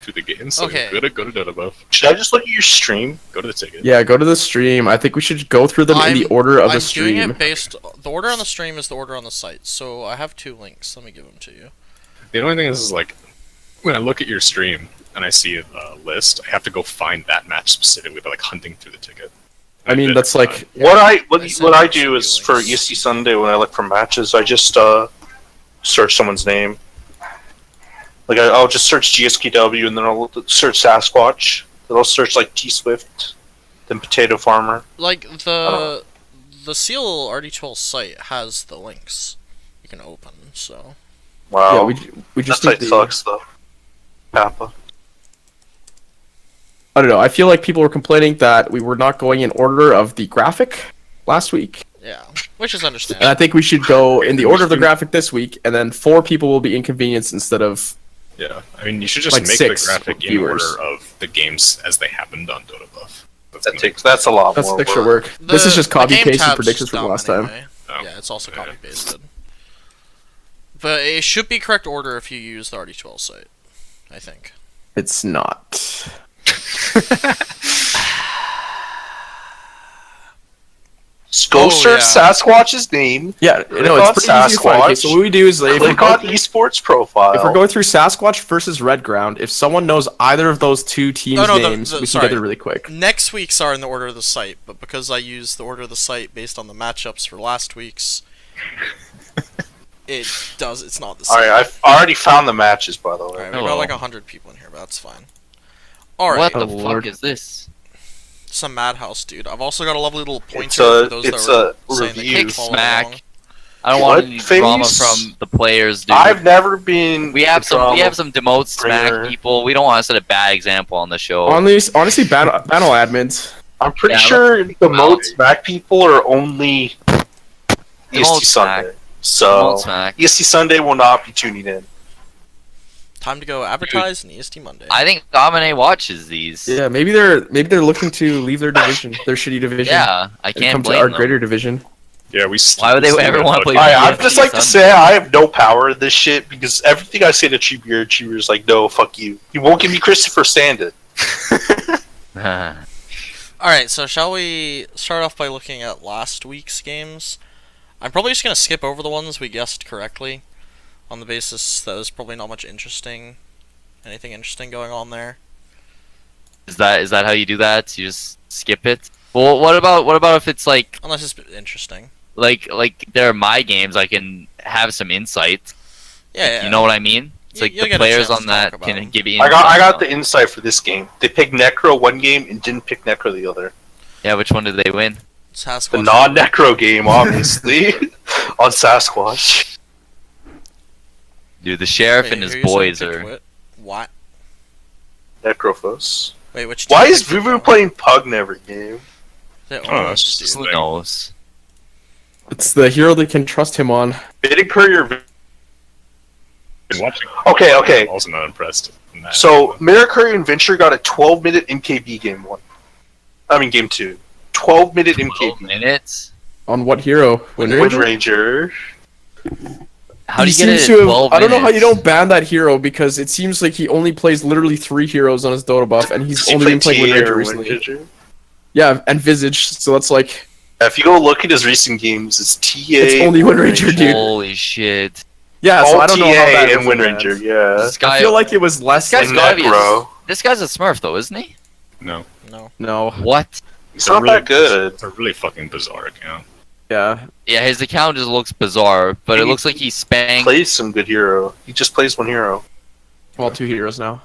through the game. So Okay. go to Dota Buff. Should I just look at your stream? Go to the ticket. Yeah, go to the stream. I think we should go through them in the order of the stream. I'm doing it based... The order on the stream is the order on the site, so I have 2 links. Let me give them to you. The only thing is like, when I look at your stream and I see a list, I have to go find that match specifically by like hunting through the ticket. I mean, that's like... What I do is for ESC Sunday when I look for matches, I just search someone's name. Like I'll just search GSKW and then I'll search Sasquatch. Then I'll search like T Swift, then Potato Farmer. Like the Seal RD12 site has the links you can open. So. Wow. Yeah, we just that site sucks though. Kappa. I don't know. I feel like people were complaining that we were not going in order of the graphic last week. Yeah, which is understandable. And I think we should go in the order of the graphic this week, and then 4 people will be inconvenienced instead of... Yeah, I mean, you should just like make 6 the graphic in viewers. order of the games as they happened on Dota Buff. That's a lot That's more extra work. This is just copy paste and predictions from last time. Oh, Yeah, it's also copy pasted. But it should be correct order if you use the RD12 site, I think. It's not. Go search Sasquatch's name. Yeah, no, it's pretty easy to find. Okay, so what we do is click on esports profile. If we're going through Sasquatch versus Red Ground, if someone knows either of those 2 teams' names, we can get it really quick. Next week's are in the order of the site, but because I used the order of the site based on the matchups for last week's, it's not the same. Alright, I've already found the matches, by the way. Alright, we've got like 100 people in here, but that's fine. Alright. What the fuck is this? Some madhouse, dude. I've also got a lovely little pointer for those that are saying they can't follow smack. along. I don't want any drama from the players, dude. I've never been. We have some demote smack people. We don't want to set a bad example on the show. Honestly, battle admins. I'm pretty sure demote smack people are only EST Sunday. So EST Sunday will not be tuning in. Time to go advertise in EST Monday. I think Domine watches these. Yeah, maybe they're looking to leave their division, their shitty division. Yeah, I can't come blame to our them. greater division. Yeah, Why would they ever want to play? I'd just like to say I have no power in this shit because everything I say to Cheeber's like, no, fuck you. You won't give me Christopher Sandin. Alright, so shall we start off by looking at last week's games? I'm probably just going to skip over the ones we guessed correctly, on the basis that there's probably not much anything interesting going on there. Is that how you do that? You just skip it? Well, what about if it's like... Unless it's interesting. Like they're my games, I can have some insight. Yeah. You know what I mean? It's like the players on that can give you insight. I got the insight for this game. They picked Necro one game and didn't pick Necro the other. Yeah, which one did they win? Sasquatch. The non-Necro game, obviously. On Sasquatch. Dude, the sheriff and his boys are... What? Necrophos. Wait, which Why is Vuvu playing Pug in every game? Who knows? It's the hero they can trust him on. Bidding Courier. Watching. Okay. I'm also not impressed. So, Mirror Courier and Venture got a 12-minute MKB game 1. I mean, game 2. 12-minute MKB. 12 minutes? On what hero? Wind Ranger. How do you get it at 12 I don't know how you don't ban that hero because it seems like he only plays literally 3 heroes on his Dota buff, and he's only been playing Wind Ranger recently. Yeah, and Visage, so that's like... If you go look at his recent games, it's TA. It's only Wind Ranger, dude. Holy shit. Yeah, so I don't know how that and Wind Ranger, yeah. I feel like it was less than Necro. This guy's a Smurf, though, isn't he? No. What? He's not that good. It's a really fucking bizarre account. Yeah. Yeah, his account just looks bizarre, but it looks like he's spanked. He plays some good hero. He just plays one hero. Well, 2 heroes now.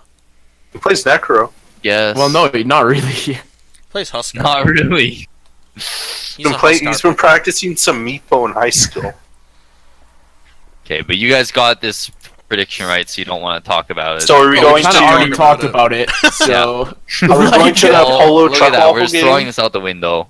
He plays Necro. Yes. Well, no, not really. Plays Husker. Not really. He's been practicing some Meepo in high school. Okay, but you guys got this prediction right, so you don't want to talk about it. So are we going to already talked about it? So are we going to that Polo look Truck at that. Waffle We're just game? throwing this out the window.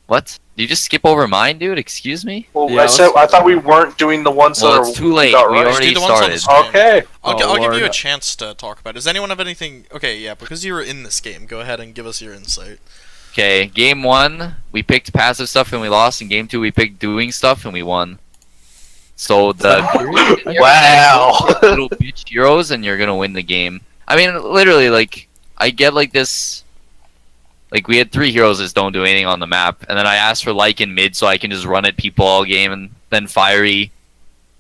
What? Did you just skip over mine, dude? Excuse me? Well, yeah, I thought we weren't doing the ones that it's too late. We already started. Okay. I'll give you a chance to talk about it. Does anyone have anything... Okay, yeah, because you were in this game, go ahead and give us your insight. Okay, game 1, we picked passive stuff and we lost. In game 2, we picked doing stuff and we won. So the wow, little bitch heroes, and you're gonna win the game. I mean, literally, like, I get like this. Like, we had 3 heroes that don't do anything on the map, and then I asked for Lycan mid so I can just run at people all game, and then Fiery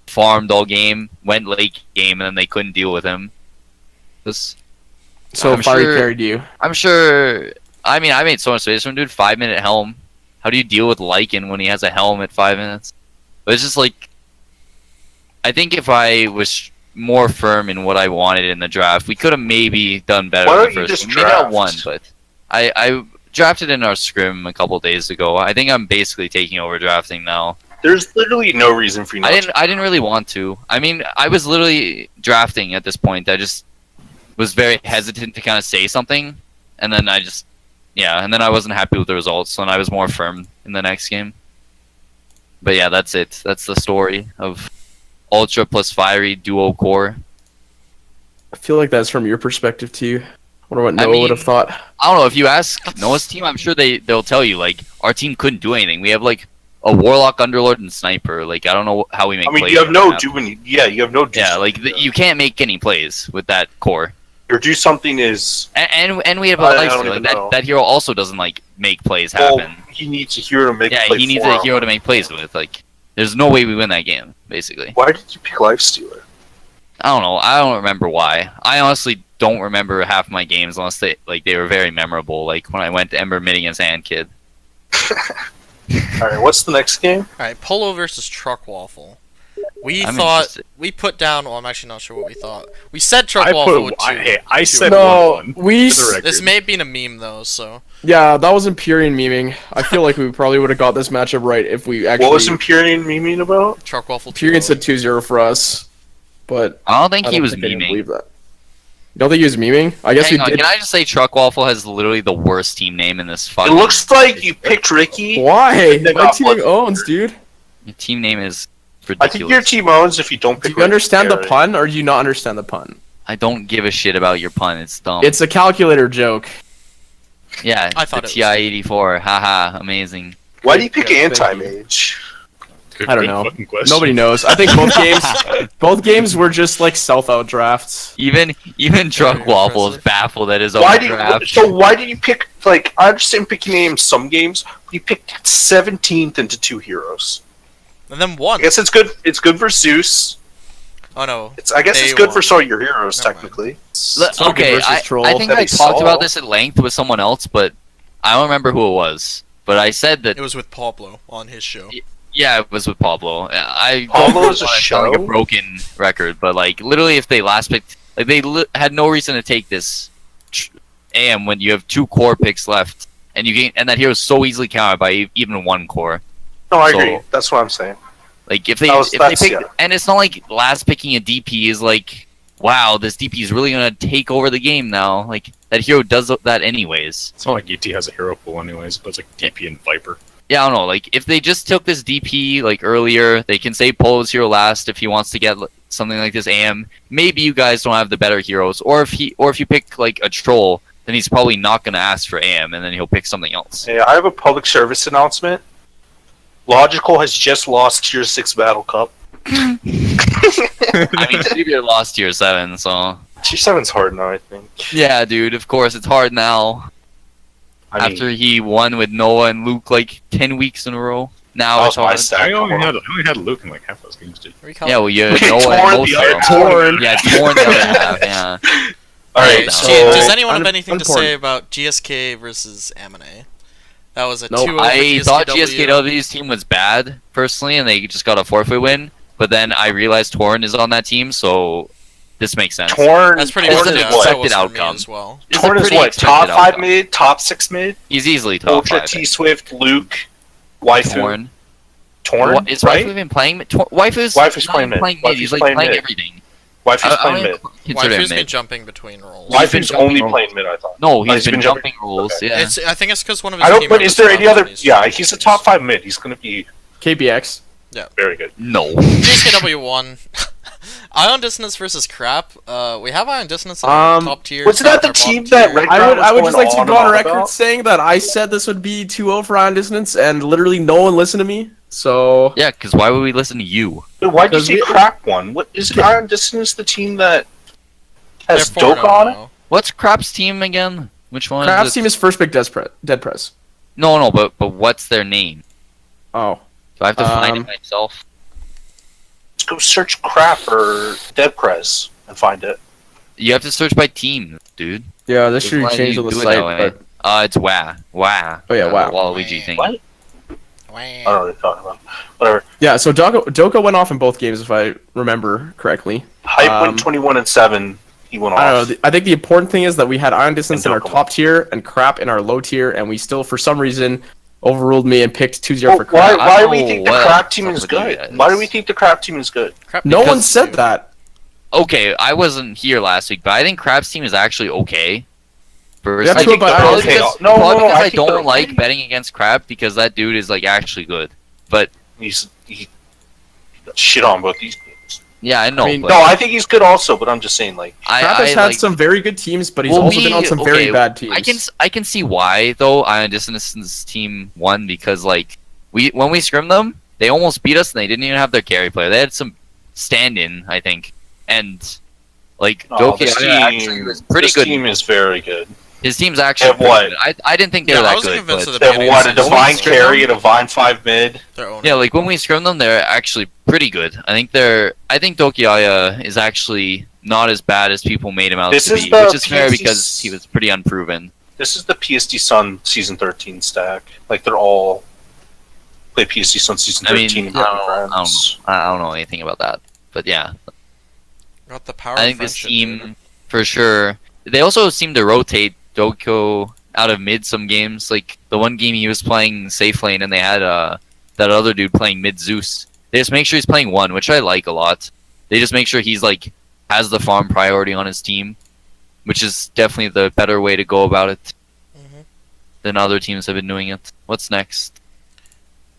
farmed all game, went late game, and then they couldn't deal with him. So I'm Fiery sure- carried you. I'm sure. I mean, I made so much space from dude. 5-minute helm. How do you deal with Lycan when he has a helm at 5 minutes? But it's just like, I think if I was more firm in what I wanted in the draft, we could have maybe done better. Why in don't the you first just one. Maybe not draft? one, but I drafted in our scrim a couple days ago. I think I'm basically taking over drafting now. There's literally no reason for you not to. I didn't really want to. I mean, I was literally drafting at this point. I just was very hesitant to kind of say something, and then and then I wasn't happy with the results, and I was more firm in the next game. But yeah, that's it. That's the story of Ultra plus Fiery duo core. I feel like that's from your perspective too. I wonder what I Noah mean, would have thought. I don't know, if you ask Noah's team, I'm sure they'll tell you, like, our team couldn't do anything. We have, like, a Warlock, Underlord, and Sniper. Like, I don't know how we make I mean, plays you have on no that. doing. Yeah, you have no. Do Yeah, like, you can't make any plays with that core. Or do something is. And we have a I life don't steal. even Like, know. that hero also doesn't, like, make plays happen. Well, he needs a hero to make. Yeah, a play he needs for a him. hero to make plays with. Like, there's no way we win that game, basically. Why did you pick Lifestealer? I don't know. I don't remember why. I honestly don't remember half my games unless they were very memorable. Like when I went to Ember mid against Kid. All right, what's the next game? Alright, Polo versus Truck Waffle. We I'm thought interested. we put down. Well, I'm actually not sure what we thought. We said Truck I Waffle would two. I said No, 1-1. we. For the record. This may have been a meme though, so Yeah, that was Empyrean memeing. I feel like we probably would have got this matchup right if we actually. What was Empyrean memeing about? Truck Waffle. Empyrean 2-0. said 2-0 for us, but I don't think I he don't was think I didn't memeing. believe that. You don't think he was memeing? I guess Hang we on, did. can I just say Truck Waffle has literally the worst team name in this It fucking. looks like you picked Ricky. Why? They My got team blood. owns, dude. Your team name is I think your ridiculous. team owns if you don't Do pick. you understand the Ricky. pun, or do you not understand the pun? I don't give a shit about your pun. It's dumb. It's a calculator joke. yeah. I thought the it was- TI-84. Haha, amazing. Why do you pick Yeah, thank you. anti-mage? Good, I don't good know. fucking question. Nobody knows. I think both games were just like self-out drafts. Even Truck Very Waffle is impressive. baffled at his own Why do draft. you? So why did you pick? Like, I understand picking names some games, but you picked 17th into 2 heroes. And then I one. guess it's good. It's good for Zeus. Oh no. I guess They it's good for won. some of your heroes, Never mind. technically. Look, Target okay, versus Troll. I think That I he talked saw. about this at length with someone else, but I don't remember who it was. But I said that, It was with Pablo on his show. yeah, it was with Pablo. I Pablo don't is a wanna sound like a show? broken record, but like literally, if they last picked, like they had no reason to take this AM when you have 2 core picks left, and and that hero is so easily countered by even 1 core. No, I So- agree. That's what I'm saying. Like if they That was- if they that's- pick, yeah. and it's not like last picking a DP is like, wow, this DP is really gonna take over the game now. Like that hero does that anyways. It's not like ET has a hero pool anyways, but it's like DP and Viper. Yeah, I don't know. Like if they just took this DP like earlier, they can say Polo's hero last if he wants to get something like this AM. Maybe you guys don't have the better heroes, or if you pick like a troll, then he's probably not gonna ask for AM, and then he'll pick something else. Yeah, I have a public service announcement. Logical has just lost Tier 6 Battle Cup. I mean, Xavier lost tier 7, so Tier 7's hard now, I think. yeah, dude. Of course, it's hard now. I mean, After he won with Noah and Luke like 10 weeks in a row. Now that it's was my hard. stack. I only had Luke in like half those games, dude. Recall. Yeah, well, you had Okay, Noah Torn and most the of other them. Torn. Yeah, Torn the other half. Yeah. Alright, Does so Does anyone have anything to unporn. say about GSK versus Amine? That was a Nope. 2-0 I for thought GSKW's team was bad personally, and they just got a forfeit win. But then I realized Torn is on that team, so this makes sense. Torn. That's pretty Torn much is yeah, what? that was Expected for me outcome. as well. It's a Torn is pretty what? Top expected 5 outcome. mid, top 6 mid. He's easily top Ultra 5. T Swift, Luke, Waifu. Torn. Torn, Is right? Waifu even playing mid? Waifu's Waifu's not playing even mid. playing He's Waifu's like playing playing mid. everything. Waifu's I playing don't mid. consider him Waifu's been mid. jumping between roles. Waifu's Waifu's jumping only roles. playing mid, I thought. No, he's he's been been jumping jumping- rules. okay. Yeah. I think it's because one of his I don't. team But is members there dropped any other? on his Yeah, he's a top 5 mid. He's gonna be KPX. very good. No. GSKW won. Ion Dissonance versus Crap. We have Ion Dissonance in our top tier. wasn't that Crap the our bottom team that tier. Red- I would was just like to going go on on record about? saying that I said this would be 2-0 for Ion Dissonance, and literally no one listened to me. So Yeah, because why would we listen to you? Wait, why did you Because say we- Crack one? What is Iron Distance? The team that Has They're 4-0 Doka on it? now. What's Crap's team again? Which one? Crab's is team it? is first pick dead press. No, but what's their name? Oh. Do I have to find Um, it myself? Let's go search crap or Dead Press and find it. You have to search by team, dude. Yeah, this should Why be do changed you on the do it site, that way? but It's Wah. Oh, yeah, Wah. The Waluigi thing. What? I don't know what you're talking about. Whatever. yeah, so Doka went off in both games if I remember correctly. Hype went 21-7. He went off. I don't know. I think the important thing is that we had Iron Distance in And our Doka top tier and Crap in our low tier, and we still, for some reason, overruled me and picked 2-0 Oh, for why Crap. why do I we don't think know the what crap team else is with you good? guys. Why do we think the crap team is good? Crap No because one said you- that. Okay, I wasn't here last week, but I think Crab's team is actually okay. Yeah, I true, think but they're Probably okay. because, No, probably because I I think they're don't okay. like betting against Crab because that dude is like actually good. But He got shit on both these games. yeah, I know. I mean, but No, I think he's good also, but I'm just saying, like, Crap has had some very good teams, but he's Well, also been on some very bad teams. I can see why though. Iron Distance's team won because like when we scrimmed them, they almost beat us and they didn't even have their carry player. They had some stand-in, I think, and like oh, this Doki actually was pretty this good. team is very good. His team's actually Have what? pretty good. I didn't think they Yeah, were I that wasn't good. convinced But of the They have beginning what, a of the season. divine scrim carry, them? a divine 5 mid. Their own. yeah, like when we scrimmed them, they're actually pretty good. I think Dokiaya is actually not as bad as people made him out This to is be, the which is fair PSC because he was pretty unproven. This is the PSD Sun Season 13 stack. Like, they're all play PSD Sun Season I mean, 13 and I become friends. don't know anything about that, but yeah, Got the power. I of think this friendship, team dude. for sure. They also seem to rotate Doko out of mid some games. Like the one game he was playing safe lane, and they had that other dude playing mid Zeus. They just make sure he's playing one, which I like a lot. They just make sure he's like has the farm priority on his team, which is definitely the better way to go about it Mhm. than other teams have been doing it. What's next?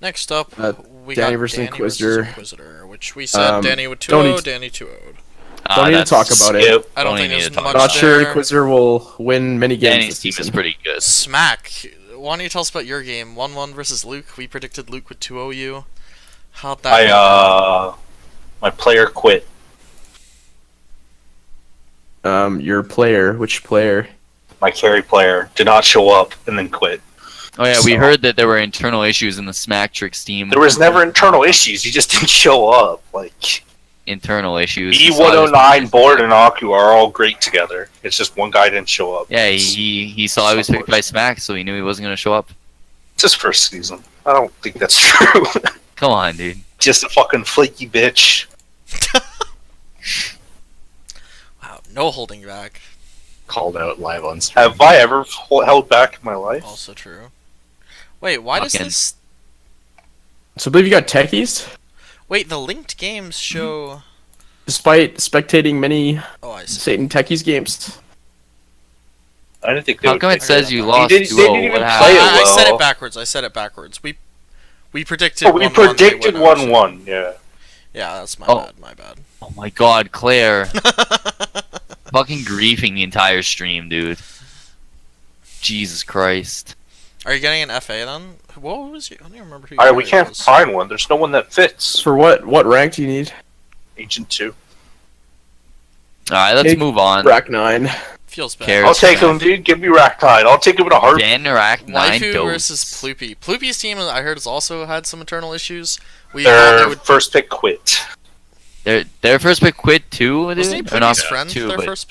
Next up, we Danny got versus Danny Inquisitor. Inquisitor, which we said Danny would 2-0, don't need- Danny 2-0'd. Don't need to talk about it. Skip. I don't Don't think even there's need to talk much about Not it. sure there. Inquisitor will win many games Danny's this team is season. pretty good. Smack. Why don't you tell us about your game? 1-1 versus Luke. We predicted Luke would 2-0 you. How'd that go? My player quit. Your player, which player? My carry player did not show up and then quit. Oh yeah, we So- heard that there were internal issues in the Smacktrix team. There was never internal issues. He just didn't show up. Like, internal issues. E109, Board, and Aku are all great together. It's just one guy didn't show up. Yeah, he saw he was picked by Smack, so he knew he wasn't gonna show up. It's his first season. I don't think that's true. Come on, dude. Just a fucking flaky bitch. Wow, no holding back. Called out live on stream. Have I ever held back in my life? Also true. Wait, why does Fucking- this... So I believe you got techies, Wait, the linked games show... despite spectating many Oh, I see. Satan techies games. I didn't think they How would come pick it says you They lost didn't- 2-0? they didn't even What play happened? it I said well. it backwards. We predicted Oh, we 1-1, they predicted went 0-2. 1-1, yeah. Yeah, that's my Oh. bad. Oh my god, Claire. Fucking griefing the entire stream, dude. Jesus Christ. Are you getting an FA then? What was you? I don't even remember who you Alright, we can't was. find one. There's no one that fits. For what rank do you need? Agent 2. Alright, let's Take move on. Rack 9. Feels bad. Cares. I'll take him, dude. Give me Rack Tide. I'll take him in a heartbeat. Danarak 9 Waifu dose. versus Ploopy. Ploopy's team, I heard, has also had some internal issues. We thought they Their would... first pick quit. Their first pick quit too, Wasn't he dude? Or not Ploopy's friend, two, their but- first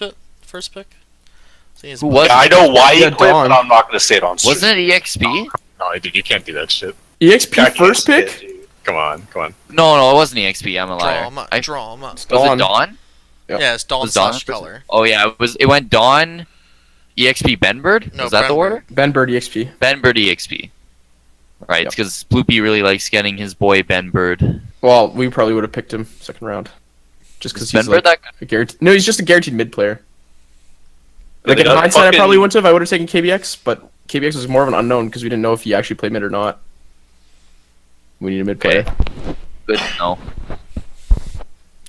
pick? I think he's- Who was Yeah, I it? know why he Yeah, quit, Dawn. but I'm not going to say it on stream. Wasn't it EXP? No, dude, you can't do that shit. EXP Guy can't first pick? spit, dude. Come on. No, it wasn't EXP. I'm a liar. Drama. I- Drama. Was Dawn. it Dawn? Yep. Yeah, it's Dawn Was Dawn slash first? Color. Oh yeah, it went Dawn, EXP Benbird. No, Was that the Benbird. order? Ben Bird EXP. Benbird EXP. Right, Yep. because Bloopy really likes getting his boy Benbird. Well, we probably would have picked him second round. Just because Is he's Benbird like that good? a guaranteed. No, he's just a guaranteed mid player. Yeah, Like they in got hindsight, I fucking- probably wouldn't have. I would have taken KBX, but KBX was more of an unknown because we didn't know if he actually played mid or not. We need a mid player. Good. No.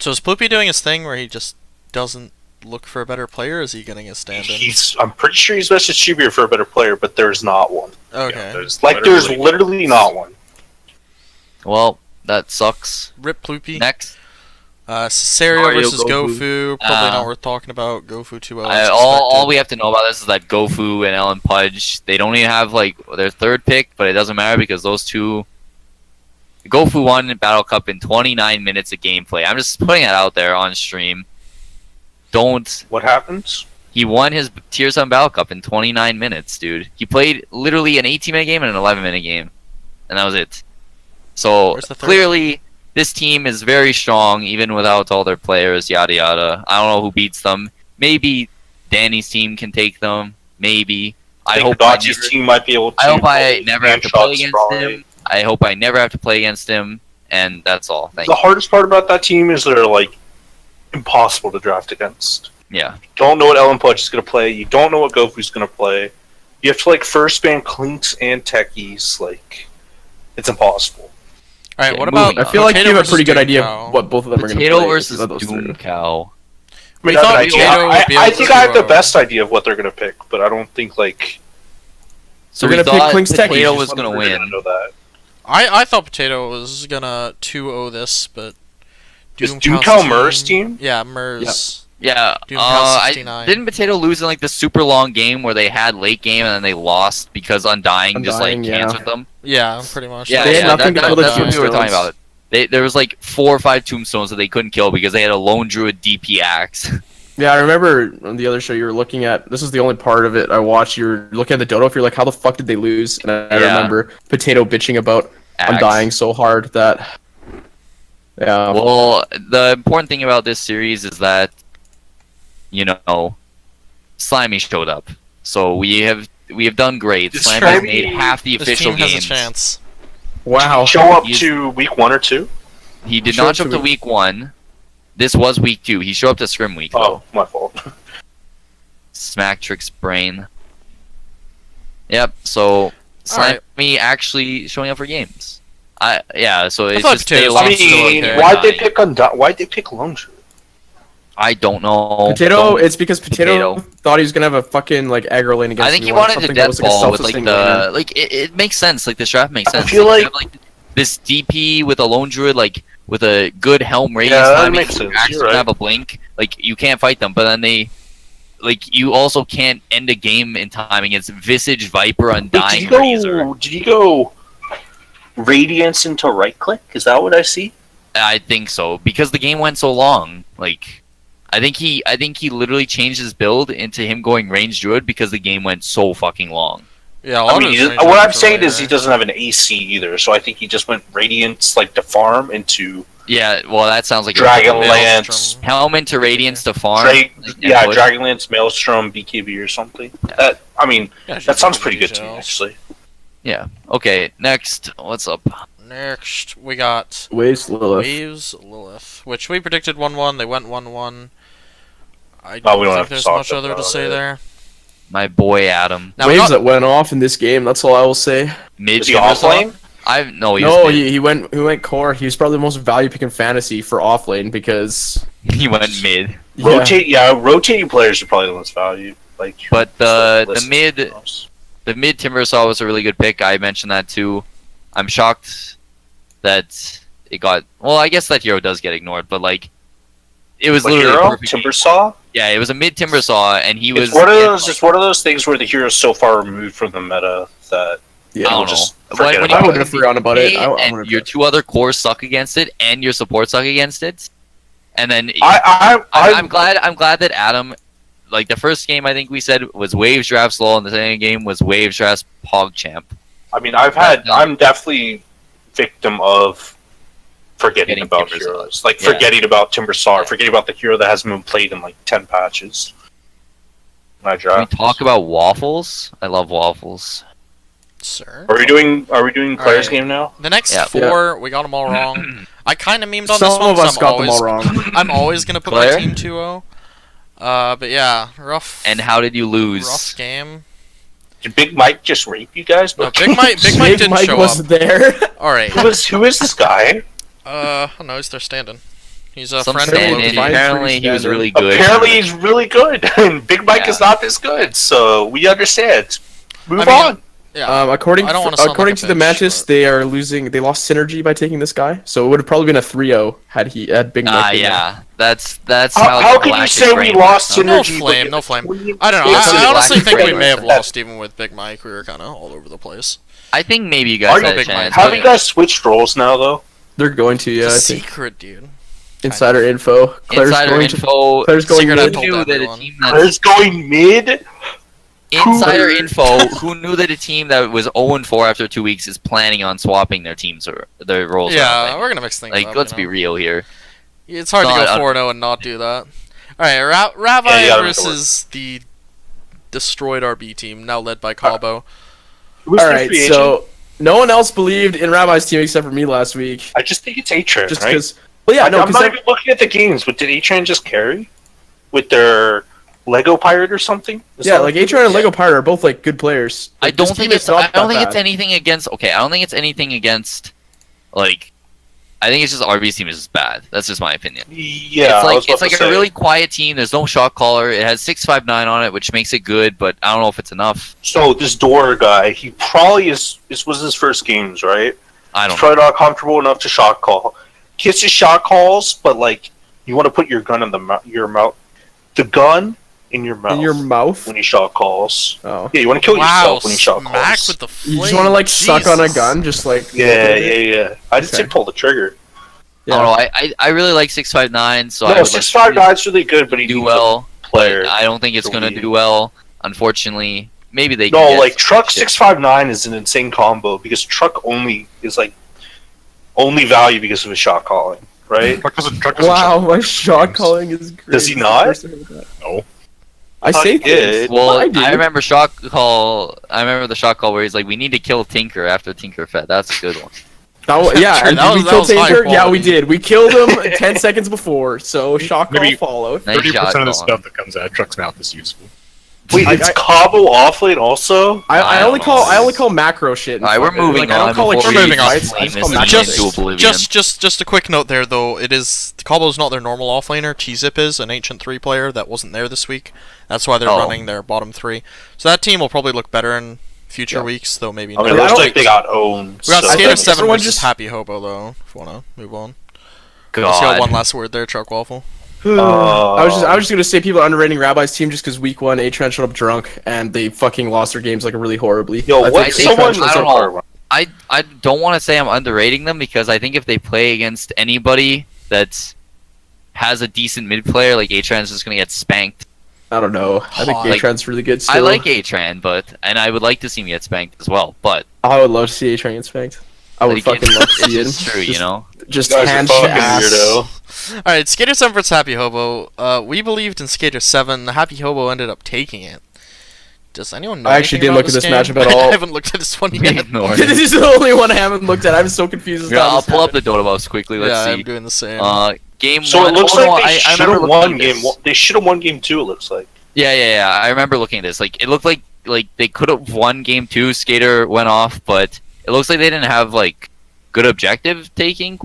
So is Ploopy doing his thing where he just doesn't look for a better player? Or is he getting a stand-in? I'm pretty sure he's messaged Shibuya for a better player, but there's not one. Okay. There's There's literally not one. Well, that sucks. Rip Ploopy. Next. Cesario Mario, versus Gofu. Probably Uh, not worth talking about. Gofu 2-0. all we have to know about this is that Gofu and Ellen Pudge, they don't even have like their third pick, but it doesn't matter because those two. Gofu won Battle Cup in 29 minutes of gameplay. I'm just putting it out there on stream. Don't. What happens? He won his Tier 7 Battle Cup in 29 minutes, dude. He played literally an 18-minute game and an 11-minute game. And that was it. So, Where's the third? clearly, this team is very strong, even without all their players, yada yada. I don't know who beats them. Maybe Danny's team can take them. Maybe. I hope Dachi's team might be able to. I hope I never have to play shots against probably. him. I hope I never have to play against him. And that's all. Thank The you. hardest part about that team is they're like impossible to draft against. Yeah. You don't know what Ellen Pudge is going to play. You don't know what Gofu's going to play. You have to like first ban Clinks and Techies. Like, it's impossible. Alright, Yeah, what moving about on. I feel like you Potato have a pretty versus good idea Doom of what both of them are going to play. Potato versus out of those Doom three. Cow. We I mean, thought I, Potato would be I able think to, I have the best idea of what they're going to pick, but I don't think like So They're we gonna pick thought Klink's Techies, Potato just was let going to we're win. going to know that. I thought Potato was gonna 2-0 this, but Is Doom Cow Mur's team? Yeah, Murs. Yeah, Doom Cow 69. didn't Potato lose in like the super long game where they had late game and then they lost because Undying just like Undying, yeah. canceled them? Yeah, pretty much. Yeah, They had yeah, nothing to kill the that's what we were talking tombstones. about. There was like 4 or 5 tombstones that they couldn't kill because they had a lone druid DP axe. Yeah, I remember on the other show you were looking at. This is the only part of it I watched. You were looking at the dodo. If you're like, how the fuck did they lose? And I Yeah. remember Potato bitching about Axe. Undying so hard that. Yeah. Well, the important thing about this series is that, you know, Slimy showed up. So we have done great. Is Slimy has Slimy- made half the This official team has games. a chance. Wow. Show up He's- to week 1 or 2? He did Showed not up show to up to week 1. This was week 2. He showed up to Scrim week. Oh, my fault. Smack Trick's brain. Yep. So Slimy actually showing up for games. So it's thought just they Potatoes lost I was still mean, okay. why'd they pick Lone Druid? I don't know. Potato, Don't- it's because Potato thought he was gonna have a fucking like aggro lane against I think me. he wanted to something that death was, like, a ball with like self-sustain the lane. like it makes sense. Like the draft makes I sense. feel You like- have, like this DP with a lone druid like with a good helm radius Yeah, that timing. makes You sense. actually You're right. have a blink. Like you can't fight them, but then they like you also can't end a game in time against Visage, Viper, Wait, Undying, Razor. did he go Radiance into right click? Is that what I see? I think so because the game went so long. Like I think he literally changed his build into him going range druid because the game went so fucking long. Yeah, a I lot mean, of his range what I'm range saying are is he there. doesn't have an AC either, so I think he just went Radiance like to farm into Yeah, well that sounds like Dragonlance. helm into Radiance to farm. Yeah, Dragonlance, Maelstrom, BKB or something. That I mean, Yeah, that sounds pretty good details. to me actually. Yeah. Okay. Next, what's up? Next, we got Waves Lilith. Waves Lilith, which we predicted 1-1. They went 1-1. I Oh, we don't think have to there's talk much other to about say it. there. My boy Adam. Now we Waves got, that went off in this game. That's all I will say. Mid. Is he off lane? I've no. He No, was mid. he went core. He was probably the most value pick in fantasy for off lane because He went mid. Rotating players are probably the most valued. Like, But the the mid Timbersaw was a really good pick. I mentioned that too. I'm shocked that it got. Well, I guess that hero does get ignored, but like, it was literally a hero, perfect game. Timbersaw. Yeah, it was a mid Timbersaw, and he was. It's one of those. It's one of those things where the hero's so far removed from the meta that yeah, I don't we'll know. just When- forget when about I it. wouldn't have forgotten about it. I and would've- your 2 other cores suck against it, and your support suck against it, and then I'm glad that Adam, like the first game I think we said was Waves draft slow, and the second game was Waves draft PogChamp. I mean, I'm definitely victim of forgetting Getting about Timbersaw. heroes. Like, Yeah. forgetting about Timbersaw, Yeah. forgetting about the hero that hasn't been played in like 10 patches. When I Can we draft. talk about Waffles? I love Waffles. sir. Are we doing Clare's Alright. game now? The next Yeah. 4, we got them all wrong. I kind of memed on Some this one. of 'cause us I'm got them always, all wrong. I'm always gonna put Claire? my team 2-0. But yeah, rough. And how did you lose? rough game. Did Big Mike just rape you guys? No, Big Mike Big didn't Mike show was up. there. All right. who is this guy? I don't know. He's there standing. He's a Some friend stand of in. Loki. Fine. Apparently, he was Standard. really good. Apparently, he's really good, and Big Mike Yeah. is not this good. So we understand. Move I mean, on. Yeah. According I don't wanna sound according like a to the bitch, matches, but- they lost synergy by taking this guy. So it would have probably been a 3-0 had Big Mike been there. Yeah. That's How the can you galactic say we brain lost works, huh? No synergy? flame, but no flame. between- I don't know. It's I a honestly galactic think we brain may have works. lost even with Big Mike. We were kind of all over the place. I think maybe you Are guys you had a Big chance. Mike? Have you guys switched roles now, though? They're going to, yeah. I It's a think. secret, dude. Insider info. Claire's Insider going info. Claire's going Secret I mid. told Who knew that a everyone. team that There's going mid. Insider info. Who knew that a team that was 0-4 after 2 weeks is planning on swapping their teams or their roles? Yeah, around? we're gonna mix things Like, up. let's you be know? real here. It's hard to Not go un- 4-0 and not do that. Alright, Ravi Yeah, you gotta make it versus the destroyed RB team, now led by Cabo. Who's the Alright, free agent? so no one else believed in Rabbi's team except for me last week. I just think it's A-Tran, Just right? because. Well, yeah, no, I'm not because even looking at the games, but did A-Tran just carry? With their Lego Pirate or something? Is yeah, that like what- Atron and Lego Pirate are both like good players. I Like, this don't think team is it's. not I don't that think it's bad. anything against. Okay, I don't think it's anything against. Like, I think it's just RB's team is just bad. That's just my opinion. Yeah, It's like a really quiet team. There's no shot caller. It has 659 on it, which makes it good, but I don't know if it's enough. So this Door guy, he probably is. This was his first games, right? I He's don't know. probably not comfortable enough to shot call. Kiss his shot calls, but like you want to put your gun in your mouth, the gun in your mouth In your mouth? when he shot calls. Oh. Yeah, you want to kill Wow, yourself when you shot smack calls. with the flame. You just want to like suck on a Jesus. gun, just like. Yeah. I didn't say Okay. pull the trigger. I don't know. I really like 659, so I No, would like 659's really good, but he do needs well. a player. But I don't think it's to gonna lead. do well. Unfortunately, maybe they. No, can get like some Truck shit. 659 is an insane combo because Truck only is like only value because of his shot calling, right? Truck doesn't Wow, shot my shot games. calling is great. Does he not? First time I heard that. No. I thought say he did. things. Well, I do. I remember shot call. I remember the shot call where he's like, "We need to kill Tinker after Tinker fed." That's a good one. Yeah, True, and that did was- we that kill was high Tinker? Yeah, we quality. did. We killed him 10 seconds before, so shot call Maybe- followed. Nice 30% shot of the calling. stuff that comes out of Truck's mouth is useful. Wait, I- it's Cabo offlane also? I I only don't know. call macro shit. All right, we're moving I don't on. call like before we're we moving on. fights, I flame just this call thing macro into shit. oblivion. Just a quick note there though. It is Cobble's not their normal offlaner. T-Zip is an Ancient 3 player that wasn't there this week. That's why they're Oh. running their bottom 3. So that team will probably look better in future Yeah. weeks, though maybe I mean, not. it I looks don't- like they got owned. We got so- Skater think 7 everyone versus just- Happy Hobo though. If you wanna move on. Just got God. one last word there, Chuck Waffle. I was just gonna say people are underrating Rabbi's team just because week 1 A-Tran showed up drunk and they fucking lost their games like really horribly. Yo, I what? think Someone, A-Tran I showed don't up- know. I don't want to say I'm underrating them because I think if they play against anybody that has a decent mid player, like A-Tran is just gonna get spanked. I don't know. I think Like, A-Tran's really good still. I like A-Tran, and I would like to see him get spanked as well. But I would love to see A-Tran get spanked. I would like, fucking love to see it. it's true, you know. Just Guys are hand fucking ass. weirdo. Alright, Skater 7 versus Happy Hobo. We believed in Skater 7. The Happy Hobo ended up taking it. Does anyone know I actually anything didn't about look at this game? matchup at all. I haven't looked at this one We yet. ignored This it. is the only one I haven't looked at. I'm so confused. As to Yeah, how I'll this pull up the happened. Dota buffs quickly. Let's Yeah, see. I'm doing the same. Game So one. it looks oh, no, like they I should remember have looking won at game this. one. They should have won game 2, it looks like. Yeah. I remember looking at this. Like, it looked like they could have won game 2. Skater went off, but it looks like they didn't have like good objective taking ?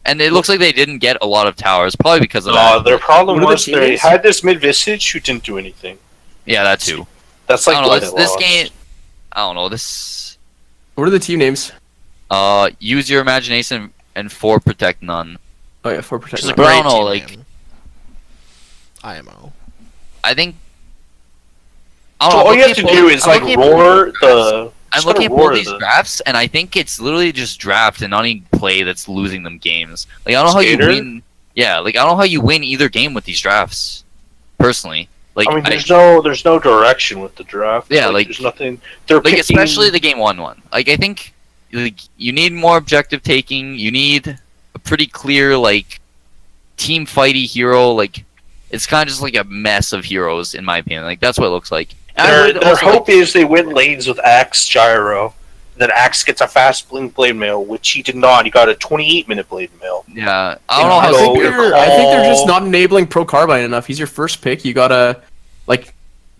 And it looks like they didn't get a lot of towers, probably because of that. Their problem What are the was they teams? had this mid Visage who didn't do anything. Yeah, that too. That's I like don't know. why This, they this lost. game. I don't know. This. What are the team names? Use your imagination and 4 protect none. Oh yeah, 4 Which is protect. a But I great don't know, team like- name. IMO. I think. I So don't know, all I'm you have looking to at do both- is I'm like looking at both roar these drafts. the. I'm just looking gotta at both roar these the- drafts, and I think it's literally just draft and not even play that's losing them games. Like, I don't know how you Skater? win. Yeah, like, I don't know how you win either game with these drafts. Personally. Like, I mean, there's no direction with the draft. Yeah, like- there's nothing. They're like picking, especially the game 1 one. Like, I think like, you need more objective taking. You need a pretty clear, like, team fighty hero. Like, it's kind of just like a mess of heroes, in my opinion. Like, that's what it looks like. And I would Their also hope is they win lanes with Axe Gyro. Then Axe gets a fast blink blade mail, which he did not. He got a 28-minute blade mail. yeah, I don't know I how So think, Skater- you're- I think they're just not enabling Pro Carbine enough. He's your first pick. You gotta like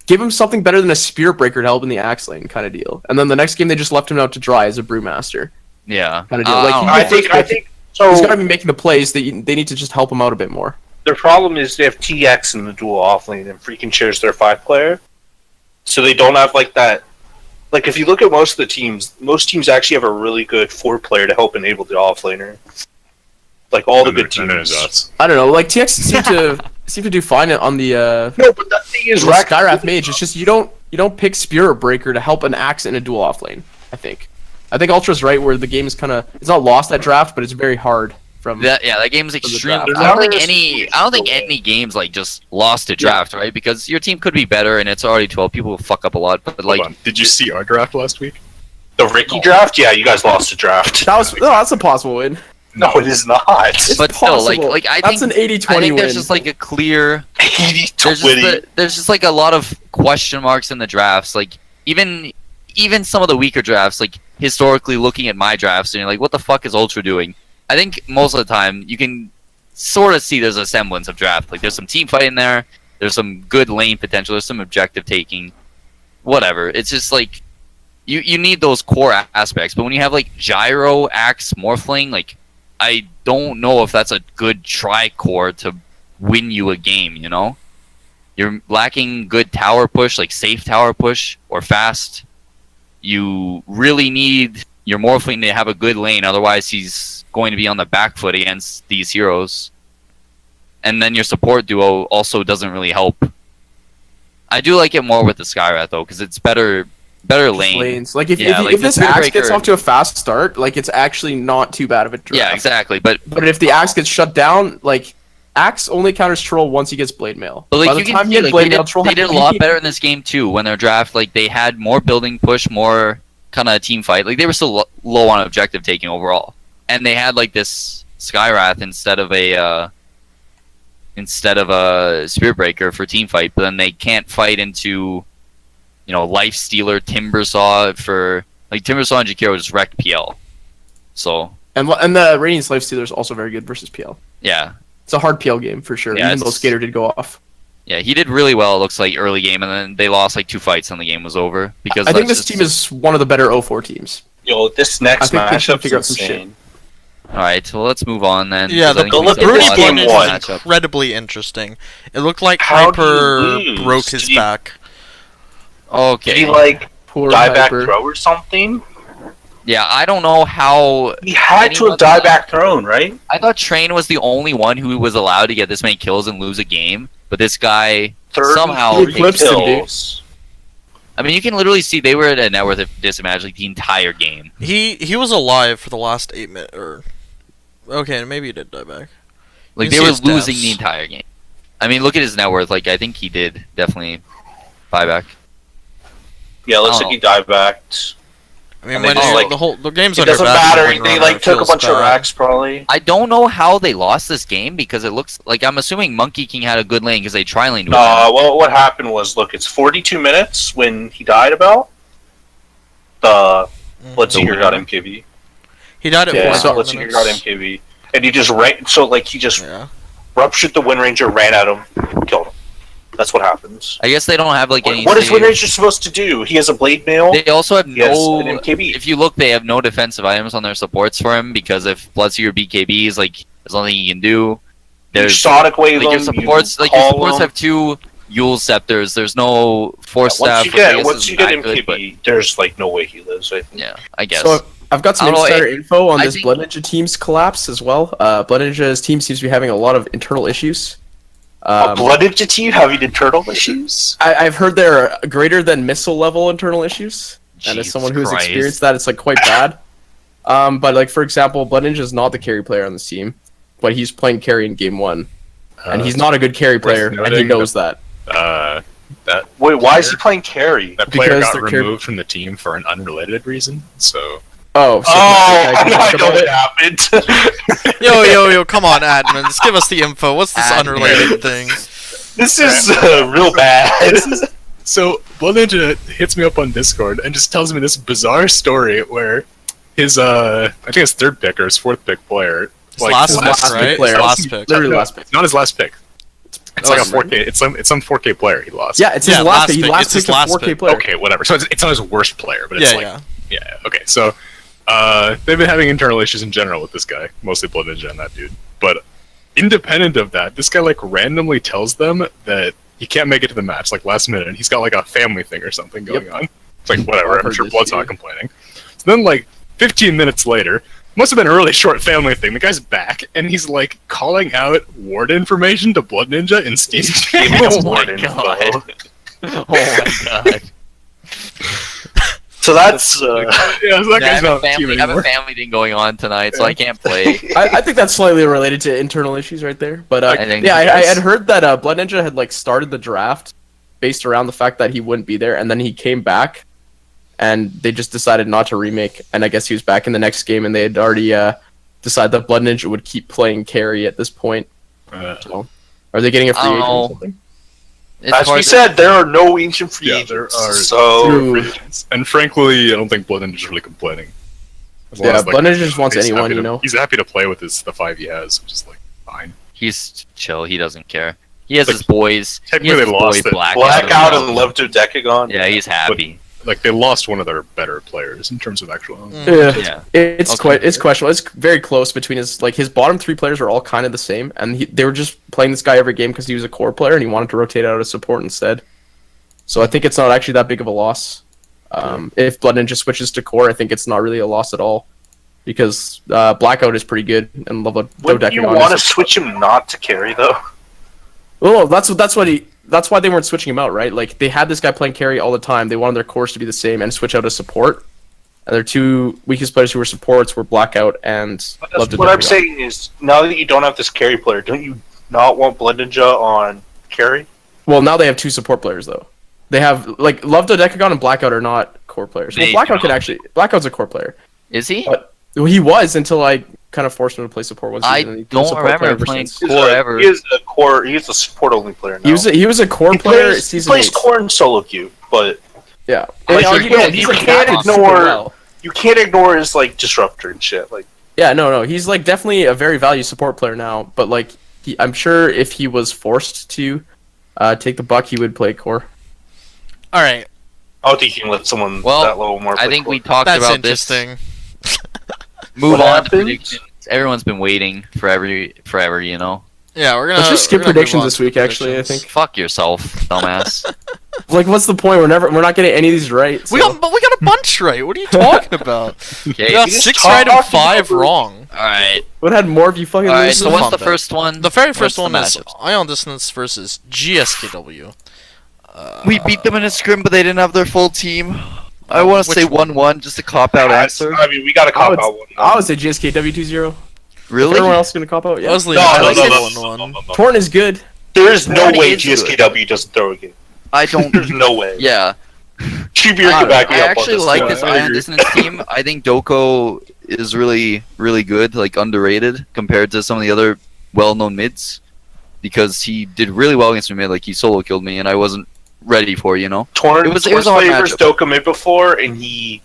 give him something better than a Spirit Breaker to help in the axe lane kind of deal. And then the next game they just left him out to dry as a Brewmaster Yeah. kind of deal. I Like don't know. I think so. he's gotta be making the plays. They need to just help him out a bit more. Their problem is they have TX in the dual offlane and freaking shares their 5 player, so they don't have like that Like, if you look at most of the teams, most teams actually have a really good 4-player to help enable the offlaner. Like, all the good teams. I don't know. Like TX seem to do fine on the No, but the thing is, Skyrath Mage. It's just you don't pick Spirit Breaker to help an axe in a dual off lane. I think Ultra's right where the game is kind of it's not lost at draft, but it's very hard from that game's extreme. draft. I don't think any games like just lost a draft, right? Because your team could be better and it's already 12. People will fuck up a lot, but like, Hold on. Did you see our draft last week? The Ricky draft? Yeah, you guys lost the draft. that's a possible win. No, it is not. but still, like I think that's an 80-20 I think win. there's just like a clear. 80-20. There's just like a lot of question marks in the drafts. Like even some of the weaker drafts, like historically looking at my drafts, and you're like, what the fuck is Ultra doing? I think most of the time you can sort of see there's a semblance of draft. Like there's some team fight in there. There's some good lane potential. There's some objective taking. Whatever. It's just like you need those core aspects. But when you have like Gyro, Axe, Morphling, like I don't know if that's a good tri-core to win you a game, you know? You're lacking good tower push, like safe tower push, or fast. You really need your Morphling to have a good lane, otherwise he's going to be on the back foot against these heroes. And then your support duo also doesn't really help. I do like it more with the Skyrath, though, because it's better lanes. Like if like this the axe Breaker- gets off to a fast start, like it's actually not too bad of a draft. Yeah, exactly. But if the axe gets shut down, like axe only counters troll once he gets blade mail. like By the you time can he see, had like, blade mail, troll they did a lot better in this game too. When their draft, like they had more building push, more kind of team fight. Like they were still low on objective taking overall, and they had like this Skyrath instead of a Spirit Breaker for team fight. But then they can't fight into, you know, Life Stealer, Timbersaw for like Timbersaw and Jakiro just wrecked PL. So and the Radiant's Life Stealer is also very good versus PL. yeah, It's a hard PL game for sure. Yeah, even though Skater did go off. yeah, he did really well. It looks like early game, and then they lost like 2 fights, and the game was over because I think this team is one of the better 0-4 teams. Yo, this I next think they should matchup figure out is some shit. insane. All right, well, let's move on then. Yeah, 'cause I the think we said Broody a lot game Blade about one. is this matchup. incredibly interesting. It looked like How do you Hyper lose? broke his Did he- back. Did he Okay. like Poor die back Hyper. throw or something? Yeah, I don't know how. He had to Anyone have die that- back thrown, right? I thought Train was the only one who was allowed to get this many kills and lose a game, but this guy 30 somehow He eclipsed him, dude. kills. I mean, you can literally see they were at a net worth disadvantage like the entire game. He was alive for the last 8 minutes. Or okay, maybe he did die back. Like You they see were his losing stats. the entire game. I mean, look at his net worth. Like I think he did definitely buyback. Yeah, it looks Oh. like he died back. I mean, And they when just, you- like, the game's It on your doesn't back, matter. you They run like around, took a feels bunch of bad. racks probably. I don't know how they lost this game because it looks like I'm assuming Monkey King had a good lane because they tri-laned with him. Well, what happened was, look, it's 42 minutes when he died about. The Bloodseeker got MKB. He died at Yeah, 4 Bloodseeker got minutes. MKB. And he just ran, so like he just Yeah. ruptured the Wind Ranger, ran at him, killed him. That's what happens. I guess they don't have like any. What is save. Wind Ranger supposed to do? He has a blade mail. They also have He has no. an MKB. If you look, they have no defensive items on their supports for him because if Bloodseeker BKBs, like there's nothing he can do. You There's Sonic Wave like your him, supports, you like your call supports him. have 2 Yule Scepters. There's no Force Staff. Once you get which I guess isn't that good, MKB, there's like no way he lives. I think. but yeah, I guess. So I've got some I don't know, insider info on I this think- Blood Ninja team's collapse as well. Blood Ninja's team seems to be having a lot of internal issues. A Blood Ninja team having internal issues. I've heard there are greater than missile level internal issues, and as Jesus someone who's Christ. experienced that, it's like quite bad. But like for example, Blood Ninja is not the carry player on this team, but he's playing carry in game 1, and he's not a good carry player, and he noting knows that. That Wait, why is he playing carry? that player Because got they're carry- removed from the team for an unrelated reason. So Oh, so Oh, I can I talk know about what it. happened. Yo, come on, admins, give us the info. What's this Admin. unrelated thing? This is real bad. So Blood Ninja hits me up on Discord and just tells me this bizarre story where his I think his 3rd pick or his 4th pick player, His last pick, last right? player. His last pick. Literally No, last pick. it's not his last pick. It's Oh, like a it's 4K. It's some 4K player he lost. Yeah, it's his Yeah, last last pick. He pick. last It's his picked a last 4K pick. player. Okay, whatever. So it's not his worst player, but it's Yeah, like yeah. yeah. Okay, so they've been having internal issues in general with this guy, mostly Blood Ninja and that dude. But independent of that, this guy like randomly tells them that he can't make it to the match like last minute. He's got like a family thing or something going on. It's like, whatever, I've I'm heard sure this Blood's too. not complaining. So then, like, 15 minutes later, must have been a really short family thing, the guy's back, and he's, like, calling out ward information to Blood Ninja in Steam. Oh my God. Oh my god. So that's yeah, so that Yeah, I guy's have, not a team family, I have a anymore. family thing going on tonight, so I can't play. I think that's slightly related to internal issues right there. But I think yeah, I yes. had heard that Blood Ninja had like started the draft based around the fact that he wouldn't be there, and then he came back, and they just decided not to remake. And I guess he was back in the next game, and they had already decided that Blood Ninja would keep playing carry at this point. So, are they getting a free I don't agent or know. something? It's as we hard to- said, there are no ancient free Yeah, there agents. are So True. And frankly, I don't think Blood Ninja's really complaining. As long Yeah, as, like, Blood Ninja just wants he's anyone, happy you to- know. He's happy to play with the 5 he has, which is, like, fine. he's chill. He doesn't care. He has Like, his boys. He technically has they his lost boy it. Blackout and Love to Decagon. Yeah, he's happy. Like, they lost one of their better players in terms of actual... Yeah. Yeah. It's Okay. it's questionable. It's very close between his bottom 3 players are all kind of the same, and they were just playing this guy every game because he was a core player and he wanted to rotate out of support instead. So I think it's not actually that big of a loss. If Blood Ninja switches to core, I think it's not really a loss at all because Blackout is pretty good and Level Wouldn't you want to switch him not to carry though? Well, that's why they weren't switching him out, right? Like they had this guy playing carry all the time. They wanted their cores to be the same and switch out to support. And their 2 weakest players who were supports were Blackout and Love to What I'm Decagon. saying is, now that you don't have this carry player, don't you not want Blood Ninja on carry? Well, now they have 2 support players though. They have like Love to Decagon and Blackout are not core players. Well, They Blackout's a core player. Is he? But well, he was until I kind of forced him to play support one season. I and he's been a don't support remember player ever playing since. core ever. He is a core. He is a support only player now. He was a core He player plays, he season plays 8. core in solo queue, but Yeah. Like, And you know, can't- he's you like can't adapted super ignore- well. you can't ignore his like disruptor and shit. Like Yeah, no, he's like definitely a very value support player now. But like, I'm sure if he was forced to take the buck, he would play core. All right, I don't think you can let someone Well, that level more. I play think core. we talked that's about this. interesting. Move What on to happened? predictions. Everyone's been waiting forever, you know. Yeah, we're gonna. Let's just skip we're gonna move predictions on this to week. Actually, I predictions. think. Fuck yourself, dumbass. Like, what's the point? We're not getting any of these right. We so- got a bunch right. What are you talking about? Okay. We got just 6 talked right and about 5 it. wrong. Alright. What had more of you fucking Alright, lose? so is a what's fun the bet. first one? The very first What's one the is matchups? Ion Dissonance versus GSKW. We beat them in a scrim, but they didn't have their full team. I want to Which say one? 1-1, just a cop-out answer. I mean, we got to I cop would, out one. I would say GSKW 2-0. Really? Everyone else gonna cop out? Yeah. Leslie, No, I no, like no, the no, 1-1. no, no, no. Torn is good. There is no What way is GSKW doesn't throw a game. I don't... There's no way. yeah. Chibier I can back me up on actually this. like one. this I Ion agree. Dissonance team. I think Doko is really, really good, like underrated compared to some of the other well-known mids. Because he did really well against me mid, like he solo killed me and I wasn't ready for, you know? Torn, It was Torn's a hard played versus matchup. Doka mid before, and he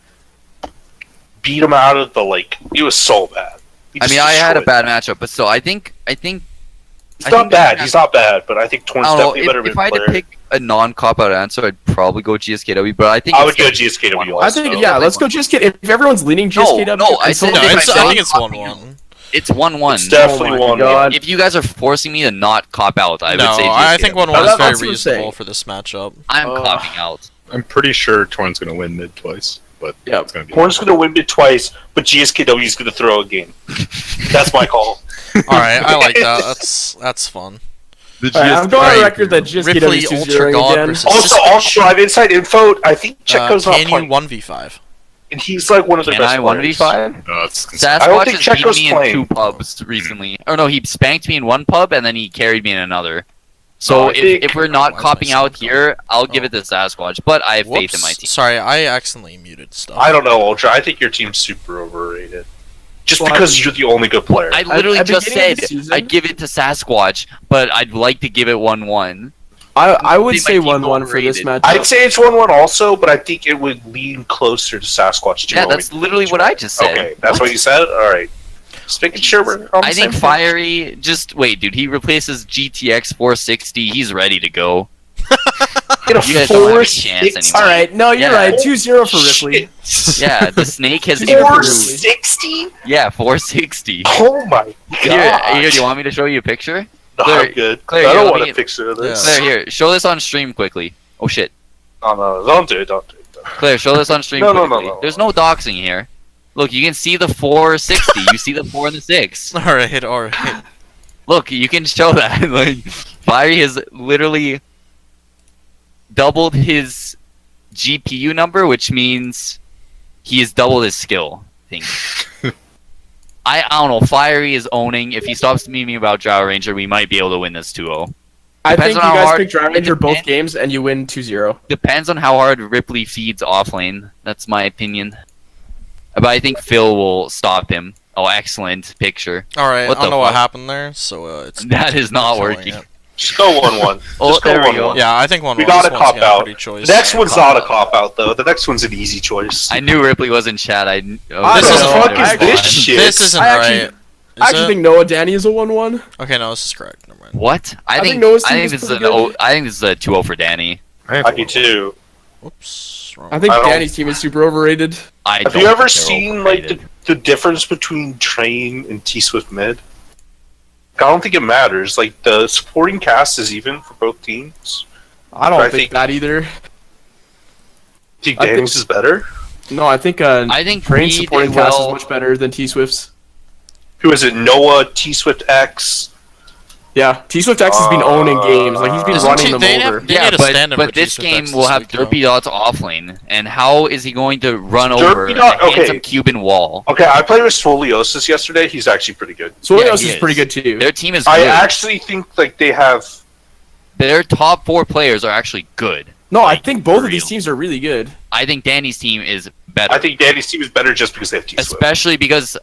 beat him out of the like. He was so bad. He I just mean, I had a destroyed him. bad matchup, but still, I think He's I not think bad. that- He's not bad, but I think Torn's I don't know. definitely a better If mid I had player. to pick a non-cop-out answer, I'd probably go GSKW. But I think I it's would go gonna be GSKW 1-1. I think Also, yeah. Let's go GSK. If everyone's leaning GSKW, no, I and said so- No, if it's, I I think it's don't 1-1. It's 1-1. It's definitely Oh my 1-1. God. If you guys are forcing me to not cop out, I would No, say GSKW. I think 1-1 is That's very what I'm reasonable saying. for this matchup. I'm copping out. I'm pretty sure Torn's gonna win mid twice, but Yeah. it's gonna be... Torn's going to win mid twice, but GSKW is going to throw a game. That's my call. All right, I like that. That's fun. Alright, I'm going on Right. record that GSKW Ripley is 2-0 Ultra God again. versus Also, I have inside info. I think Checo's not can you playing, 1v5? and he's like one of the Can best I players. 1v5? No, it's Sasquatch I don't think has beat Checo's me playing. in 2 pubs recently. Or no, he spanked me in 1 pub and then he carried me in another. So I think- if we're not Why is copping my out sound here, I'll give Oh. it to Sasquatch. But I have faith in my Whoops. team. Sorry, I accidentally muted stuff. I don't know, Ultra. I think your team's super overrated. Just Well, because you're the only good player. I literally at just beginning of said the season- I'd give it to Sasquatch, but I'd like to give it 1-1. I would They say might be 1-1 for this overrated. match. I'd say it's 1-1 also, but I think it would lean closer to Sasquatch too. Yeah, that's literally what I just said. Okay, that's what you said? Alright. Just making sure we're on the I think same page. Fiery. Just wait, dude. He replaces GTX 460. He's ready to go. Get a You guys don't have a 4-6. chance anymore. Alright, no, you're Yeah. right. 2-0 for Ripley. Yeah, the snake has. Four- improved. 460? Yeah, 460. Oh my Here, god. do you want me to show you a picture? No, Claire- I'm good. Claire, I here, don't let want me- a picture of this. Yeah. Claire, here, show this on stream quickly. Oh shit. No, don't do it. Don't do it. Don't Claire, show this on stream No, no, quickly. no. There's no doxing here. Look, you can see the 460. You see the 4 and the 6. Alright. Look, you can show that. Like, Fiery has literally doubled his GPU number, which means he has doubled his skill. I think. I don't know. Fiery is owning. If he stops memeing about Drow Ranger, we might be able to win this 2-0. I Depends think on you how guys hard- pick Drow Ranger both Depends- games and you win 2-0. Depends on how hard Ripley feeds offlane. That's my opinion. But I think Phil will stop him. Oh, excellent picture. Alright, I What don't the know what fuck? happened there, so it's... That is not showing working. it. Just go 1-1. Oh, Just go there we 1-1. go. Yeah, I think 1-1 We got this a one's cop gonna out. pretty choice. The next one's not a cop out though. The next one's an easy choice. I knew Ripley was in chat. I This What is the isn't fuck right. is this shit? This isn't I actually- right. I actually think Noah Danny is a 1-1. Okay, no, this is correct. Never mind. What? I think think Noah's I team think is this is pretty an good. I think this is a 2-0 for Danny. I do too. Whoops. Wrong. I think I don't- Danny's team is super overrated. I Have don't you think ever they're seen like overrated. the difference between Train and T-Swift mid? I don't think it matters. Like the supporting cast is even for both teams. I don't I think think- that either. Do you think I think- Danny's is better? No, I think I think Train we supporting did cast is well. much better than T-Swift's. Who is it? Noah, T-Swift X. Yeah, T-Swift X has been owning games. Like, he's been Isn't running T- them they over. have- They Yeah, need a stand-in for but this T-Swift game X will this have week, though. Derpy Dots offlane, and how is he going to run Derpy over Dot- a okay. handsome Cuban wall? Okay, I played with Scoliosis yesterday. He's actually pretty good. Solios Yeah, is he pretty good too. Their team is I good. actually think like they have. Their top 4 players are actually good. No, I like, think both for of these real. teams are really good. I think Danny's team is better, I think Danny's team is better just because they have T-Swift. especially because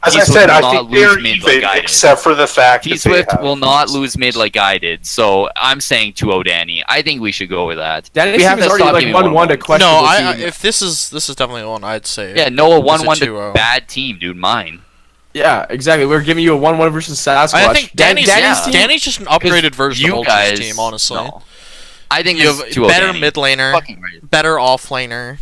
As I T-Swift said, will I not think lose they're mid like even, I did. except for the fact that they T-Swift have will not lose mid like I did. So I'm saying 2-0 Danny. I think we should go with that. Danny's we team have is to already stop like giving 1-1 to 1-1. questionable No, I team. if this is definitely one I'd say. Yeah, Noah It's a 1-1 to 2-0. bad team, dude. Mine. Yeah, exactly. We're giving you a 1-1 versus Sasquatch. I think Danny's team. Danny's just an upgraded version of You Ultra's guys, team, honestly. no. I think You this have is 2-0 better Danny. mid laner, Fucking right. better off laner.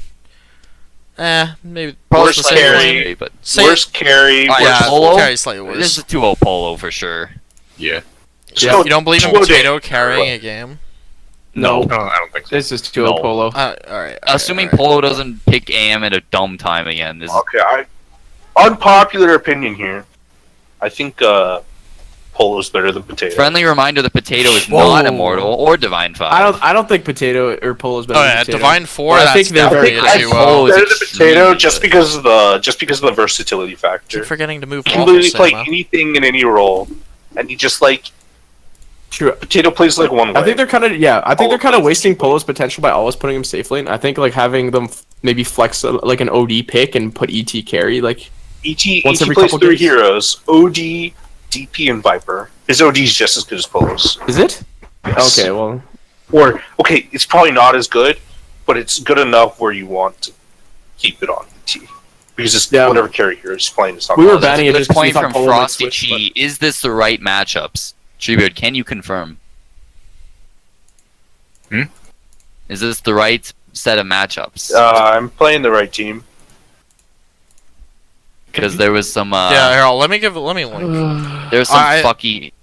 Maybe Probably Worst the same carry. lane. Way, but Say- worst carry. Alright, Yeah, worst Polo? carry slightly worse. this is 2-0 Polo for sure. Yeah. Just Yeah, go You don't believe in 2-0 Potato Danny. carrying a game? No. No, I don't think so. This is 2-0 No. Polo. Alright. Assuming Polo doesn't pick AM at a dumb time again. This Okay, unpopular opinion here. I think Polo's better than Potato. friendly reminder: the Potato is Whoa. not immortal or Divine 5. I don't think Potato or Polo is better Oh than yeah, Potato. Divine 4. But I That's think they're definitely very a good. I 2-0. Polo is better than Potato extremely just good. because of the versatility Keep factor. forgetting to move You can literally Waffles, play Sam, huh? anything in any role, and you just like True. Potato plays like one way. I think they're kind of I think Polo they're kind of plays wasting two Polo's potential by always putting him safe lane. I think like having them maybe flex like an OD pick and put ET carry like once ET every plays couple 3 games. heroes: OD, DP, and Viper. His OD is just as good as Polo's. is it? Yes. Okay, well Or okay, it's probably not as good, but it's good enough where you want to keep it on ET because it's Yeah. whatever carry hero is playing. It's not. We were bad. banning it Good just 'cause we point thought from Polo might Frosty switch, Chi. Is this the right matchups? Treebeard, can you confirm? Hmm? Is this the right set of matchups? I'm playing the right team. Because there was some. Yeah, here, let me link. but- There's some I- fucky.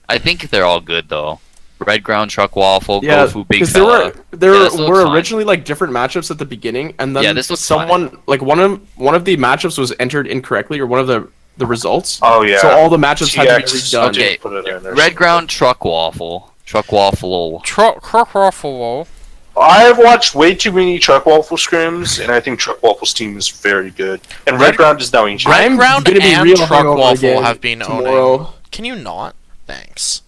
I think they're all good though. Red Ground Truck Waffle, Yeah, Gofu, Big because Fella. there Yeah, this looks were fine. originally like different matchups at the beginning, and then Yeah, this looks someone like one of the matchups was entered incorrectly, or one of the results. Oh yeah. So all the matchups had to be TX, redone. Okay. Put it in there. Red Ground Truck Waffle. Truck Waffle. Ruffalo. I've watched way too many Truck Waffle scrims, and I think Truck Waffle's team is very good. And Red Ground is now ancient. Red I'm Ground gonna be and real Truck hungover Waffle again have been tomorrow. owning. Can you not? Thanks.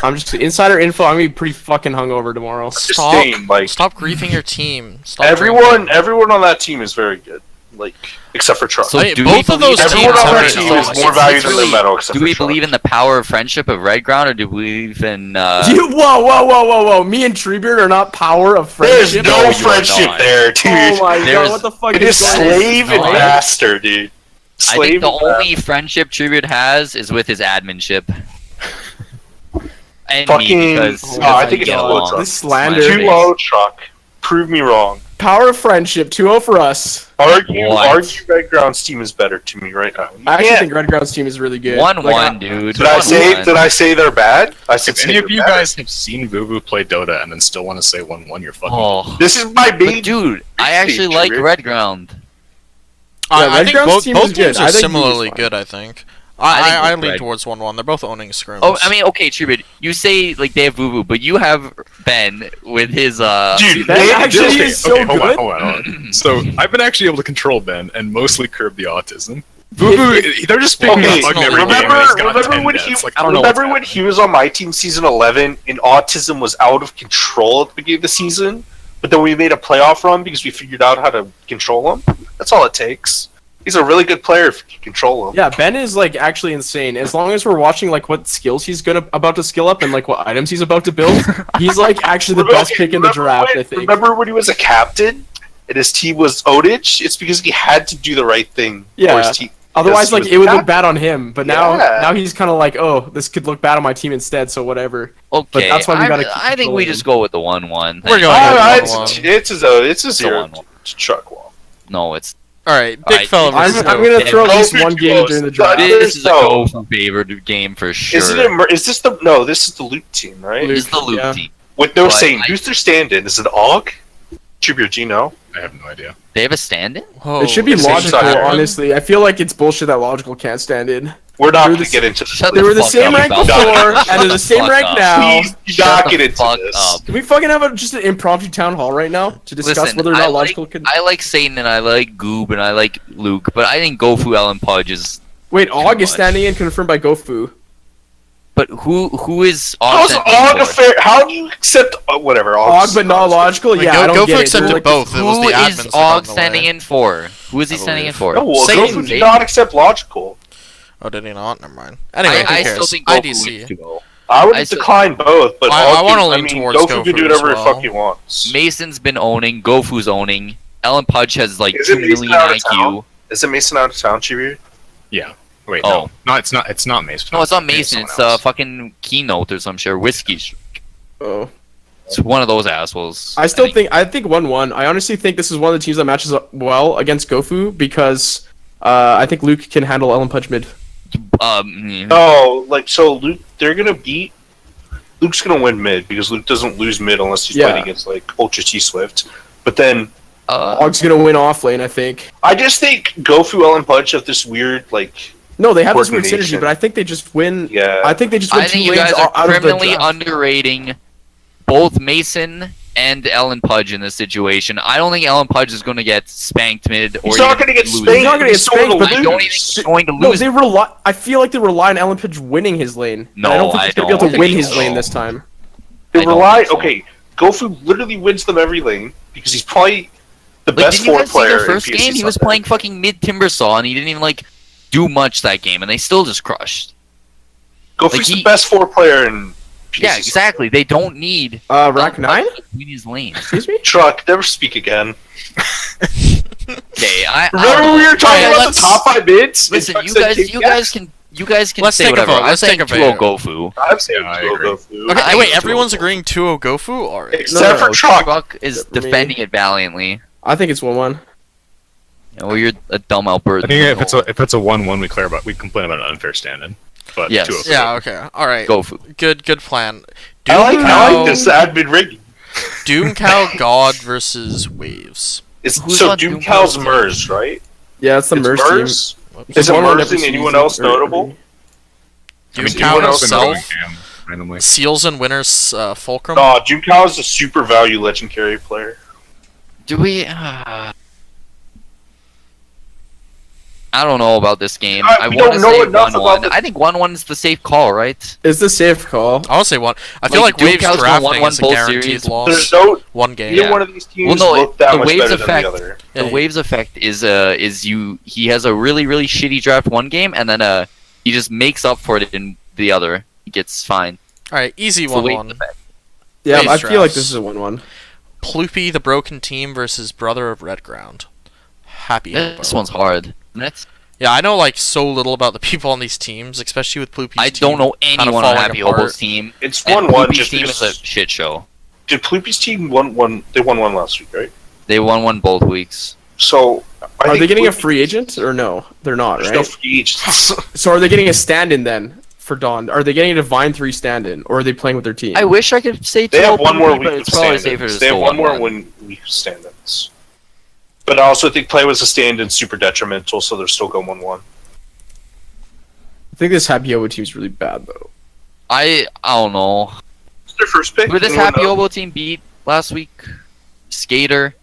I'm just insider info. I'm gonna be pretty fucking hungover tomorrow. Just saying, like Stop griefing your team. Stop everyone on that team is very good. Like except for Truck. So I mean, do both we of those believe- Everyone teams on have that been team is owning. more valued It's than really- the metal. Except Do for we Truck. believe in the power of friendship of Red Ground, or do we believe in? Whoa! Me and Treebeard are not power of There's friendship. no No, you are friendship not. there, dude. Oh my god! There's- What the fuck It is is going on? slave and No. master, dude. I Slave think the and master. only friendship Treebeard has is with his adminship. And Fucking- me, because no, I think we it's get low along. truck. This slander. Too low Truck. Prove me wrong. Power of friendship, 2-0 for us. Argue What? Red Ground's team is better to me right now. I actually think Red Ground's team is really good. 1-1, dude. Did I say 1-1. did I say they're bad? I said If any of they're you bad. guys have seen Vuvu play Dota and then still want to say 1-1, you're fucking. Oh, This is my but main dude, I actually like Red Ground. Yeah, I Red think Ground's both team is teams good. I are think similarly Vuvu's fine. good. I think. I think I with lean Red- towards 1-1. They're both owning scrims. Oh, I mean, okay, Tribute. You say like they have Vuvu, but you have Ben with his Dude, That they actually actually is so hold good. on, hold on. So I've been actually able to control Ben and mostly curb the autism. Vuvu, they're just picking Okay, up bugging every remember- game and he's got remember 10 when deaths. he Like, I don't know remember what's when happening. he was on my team season 11 and autism was out of control at the beginning of the season, but then we made a playoff run because we figured out how to control him. That's all it takes. He's a really good player if you can control him. Yeah, Ben is like actually insane. As long as we're watching like what skills he's about to skill up and like what items he's about to build, he's like actually the best pick in the draft. I think. Remember when he was a captain and his team was Odich? It's because he had to do the right thing Yeah. for his team. Otherwise, like was it would captain. look bad on him. But Yeah. now he's kind of like, oh, this could look bad on my team instead. So whatever. okay. that's why we gotta keep I think we controlling just him. go with the 1-1. We're going Ah, with 1-1. it's a zero 1-1. truck wall. No, it's All right, big Alright, fella I'm, versus I'm Go. gonna throw at least Go one game Close. during the draft. There's this is a no- go for favored game for sure. Is this the no? This is the loot team, right? Luke. This is the loop Yeah. team. With no But saying, I- who's their stand-in? Is it Og? Tribute, do you know? I have no idea. They have a stand-in? Whoa, It should be It seems logical, like- honestly. I feel like it's bullshit that logical can't stand in. We're not They're going the to get into Shut They were the fuck same up, rank Bell. before, Shut and they're the the same fuck rank up. now. Please do Shut not the get into fuck this. up. Can we fucking have just an impromptu town hall right now to discuss Listen, whether or I not like- logical can? I like Satan and I like Goob and I like Luke, but I think Gofu Ellen Pudge is. Wait, Og much. is standing in, confirmed by GoFu. But who is How's standing Og for? a fair? How do you accept whatever? Og, but not logical. Wait, Yeah, I don't Go get for it. accepted They're like- both. It was Who the admins is that got in Og the standing way. in for? Who is he I standing in believe. for? No, well, Satan. Gofu did not accept logical. Oh, did he not? Never mind. Anyway, I who still cares? think Gofu IDC. needs to go. I would I still- decline both, but I Og wanna can- lean mean, towards Gofu can do Gofu whatever as the well. fuck he wants. Mason's been owning. Gofu's owning. Ellen Pudge has like Isn't 2 Mason million out of IQ. town? Is it Mason out of town, Chibi? Yeah. Wait, Oh. no. No, it's not. It's not Mason. No, it's not Mason. someone It's else. fucking Keynote or some shit. Whiskey. Oh. It's one of those assholes. I think 1-1. I honestly think this is one of the teams that matches up well against GoFu because I think Luke can handle Ellen Pudge mid. No, so Luke, they're gonna beat. Luke's gonna win mid because Luke doesn't lose mid unless he's Yeah. playing against like Ultra T Swift. But then Og's gonna win off lane, I think. I just think Gofu, Ellen Pudge have this weird No, they have this weird synergy, Coordination. but I think they just win. yeah. I think they just win I two think you lanes guys are out of the criminally draft. underrating both Mason and Ellen Pudge in this situation. I don't think Ellen Pudge is going to get spanked mid or He's not even gonna get lose. spanked. He's not gonna get He's still spanked, gonna but I don't even think lose. he's going to No, lose. they rely. I feel like they rely on Ellen Pudge winning his lane. And No, I don't think I he's gonna be able don't to win think his so. lane this time. They I don't rely. think so. Okay, Gofu literally wins them every lane because he's probably the Like, best didn't you four guys see player. their first in game? He was Sunday. playing fucking mid Timbersaw and he didn't even do much that game, and they still just crushed. Gofu's like, the he- best four player in. Yeah, exactly. They don't need Rack 9? between his lanes. Excuse me? Truck, never speak again. Okay, I Remember don't we know. were talking Alright, about let's- the top 5 bids? Listen, And you Truck guys, said you Kit guys can Let's say take a whatever. vote, I was let's saying take a 2-0 vote. Gofu. Kat. I'm saying Yeah, I Go agree. Gofu. Okay, I wait, think everyone's so. agreeing 2-0 Gofu? Alright. Except for No, Truck. Truck is For me. defending it valiantly. I think it's 1-1. Yeah, well, you're a dumb Albertan. I think if it's a 1-1, we complain about an unfair stand-in. But Yes. 2-0. Yeah, okay. Alright. Gofu. Good plan. I like Cow- this admin rigging. Doom Cow God versus Waves. Who's So on Doom Doom Cow's Cow's MERS, right? Yeah, it's the It's Merz team. MERS? Whoops. Is it 1-1 MERS every and anyone season, else or notable? every- Doom mean, Cow anyone else Been going himself. ham randomly. Seals and Winners Fulcrum. No, Doom Cow is a super value legendary player. Do we? I don't know about this game. I we want don't to know say enough 1-1. about the- I think 1-1 is the safe call, right? It's the safe call. I would say one. I feel Like, like Doom Waves Cow's gonna drafting 1-1 is a both guaranteed series. loss. There's no One game. either Yeah. one of these teams Well, no, look that the much Waves better effect- than the other. Yeah, The Waves effect is he has a really really shitty draft one game and then he just makes up for it in the other. He gets fine. Alright, easy It's the Waves 1-1. effect. Yeah, Waves I feel like drafts. this is a 1-1. Ploopy the Broken Team versus Brother of Red Ground. Happy This Hobo. one's hard. Isn't it? Yeah, I know so little about the people on these teams, especially with Ploopy's I team don't know kinda anyone on falling Happy apart. Hobo's team. It's And 1-1 Poopy's just team because is a shit show. did Ploopy's team won one? They won one last week, right? They won one both weeks. So Are they getting a free agent or no? They're not, There's right? no free agents. So are they getting a stand-in then for Dawn? Are they getting a Divine 3 stand-in, or are they playing with their team? I wish I could say They have 2-0 one more Poopy, but week it's of probably stand-ins. safer to They have still one more 1-1. week of stand-ins. But I also think play was a stand-in super detrimental, so they're still going 1-1. I think this Happy Hobo team's really bad though. I don't know. It's their first pick. Who this Anyone Happy know? Hobo team beat last week? Skater.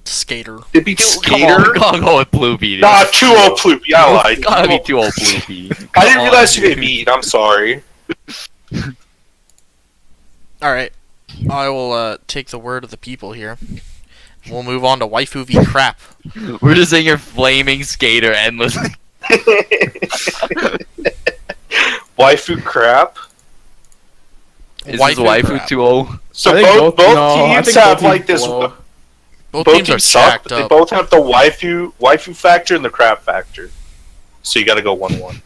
Skater. They beat Come Skater? on, gotta go with Ploopy, dude. Nah, 2-0 Ploopy. I lied. Gotta be 2-0 Ploopy. I didn't realize who they beat. I'm sorry. Alright. I will take the word of the people here. We'll move on to Waifu v Crap. We're just saying you're flaming Skater endlessly. Waifu crap. Is this waifu crap. 2-0? So I think both I teams think have both like teams this. blow. Both Both teams are teams suck, stacked but they up. both have the waifu factor and the crap factor. So you got to go 1-1,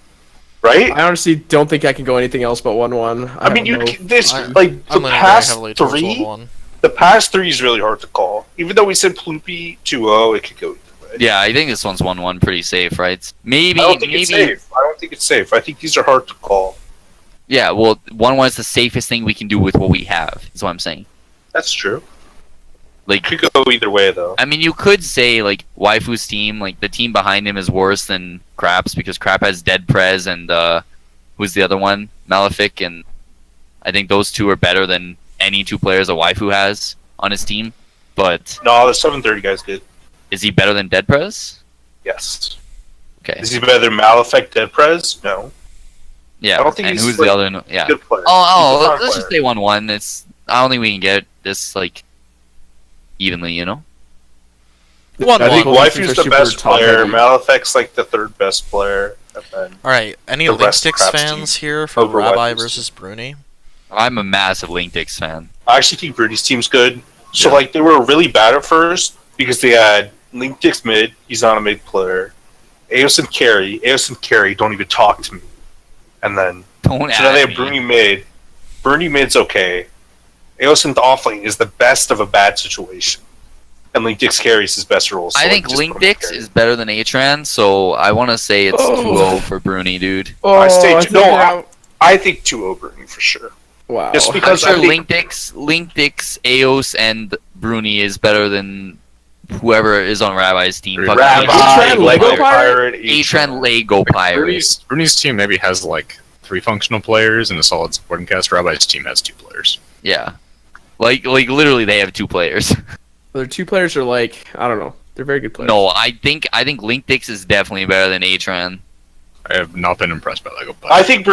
right? I honestly don't think I can go anything else but 1-1. I mean, this I'm- like the I'm leaning very past heavily towards three. 1-1. The past three is really hard to call. Even though we said Ploopy 2-0, it could go either way. Yeah, I think this one's 1-1 pretty safe, right? Maybe, I don't think it's safe. I don't think it's safe. I think these are hard to call. Yeah, well, 1-1 is the safest thing we can do with what we have, is what I'm saying. That's true. Like, Could go either way though. I mean, you could say, like, Waifu's team, like, the team behind him is worse than Crap's, because Crap has Dead Prez and, who's the other one? Malefic, and I think those two are better than any two players a Waifu has on his team. But No, the 730 guy's good. is he better than Dead Prez? Yes. Okay. Is he better than Malefic Dead Prez? No. Yeah, I don't think and he's, who's like, the other? No- yeah. Good player. Oh, He's a fun let's just player. say 1-1. It's I don't think we can get this like evenly, you know. One I think one. both teams Waifu's are the super best top player. heavy. Maléfic's like the third best player. And then Alright, any The rest Linktix Crap's fans team here for over Rabbi Waifu's versus Bruni? I'm a massive Linktix fan. I actually think Rudy's team's good. So Yeah. like they were really bad at first because they had Linktix mid. He's not a mid player. Eos and Carry. Eos and Carry don't even talk to me. And then Don't so now add they have me. Bruni mid. Bruni mid's okay. Eos and offlane is the best of a bad situation. And Linktix carries his best roles. I so, think like, just put him Linktix carry. is better than Atran, so I want to say it's Oh. 2-0 for Bruni, dude. Oh, I stay- think no, that- I think 2-0 Bruni for sure. wow. Just I'm because sure I think Linktix, Eos, and Bruni is better than whoever is on Rabbi's team. Fucking Rabbi, Atran, Lego Lego Pirate? Atran, Lego Pirate. Bruni's team maybe has like 3 functional players and a solid supporting cast. Rabbi's team has 2 players. Yeah, like literally they have 2 players. Their two players are like, I don't know. They're very good players. No, I think Linktix is definitely better than Atran. I have not been impressed by Lego. I think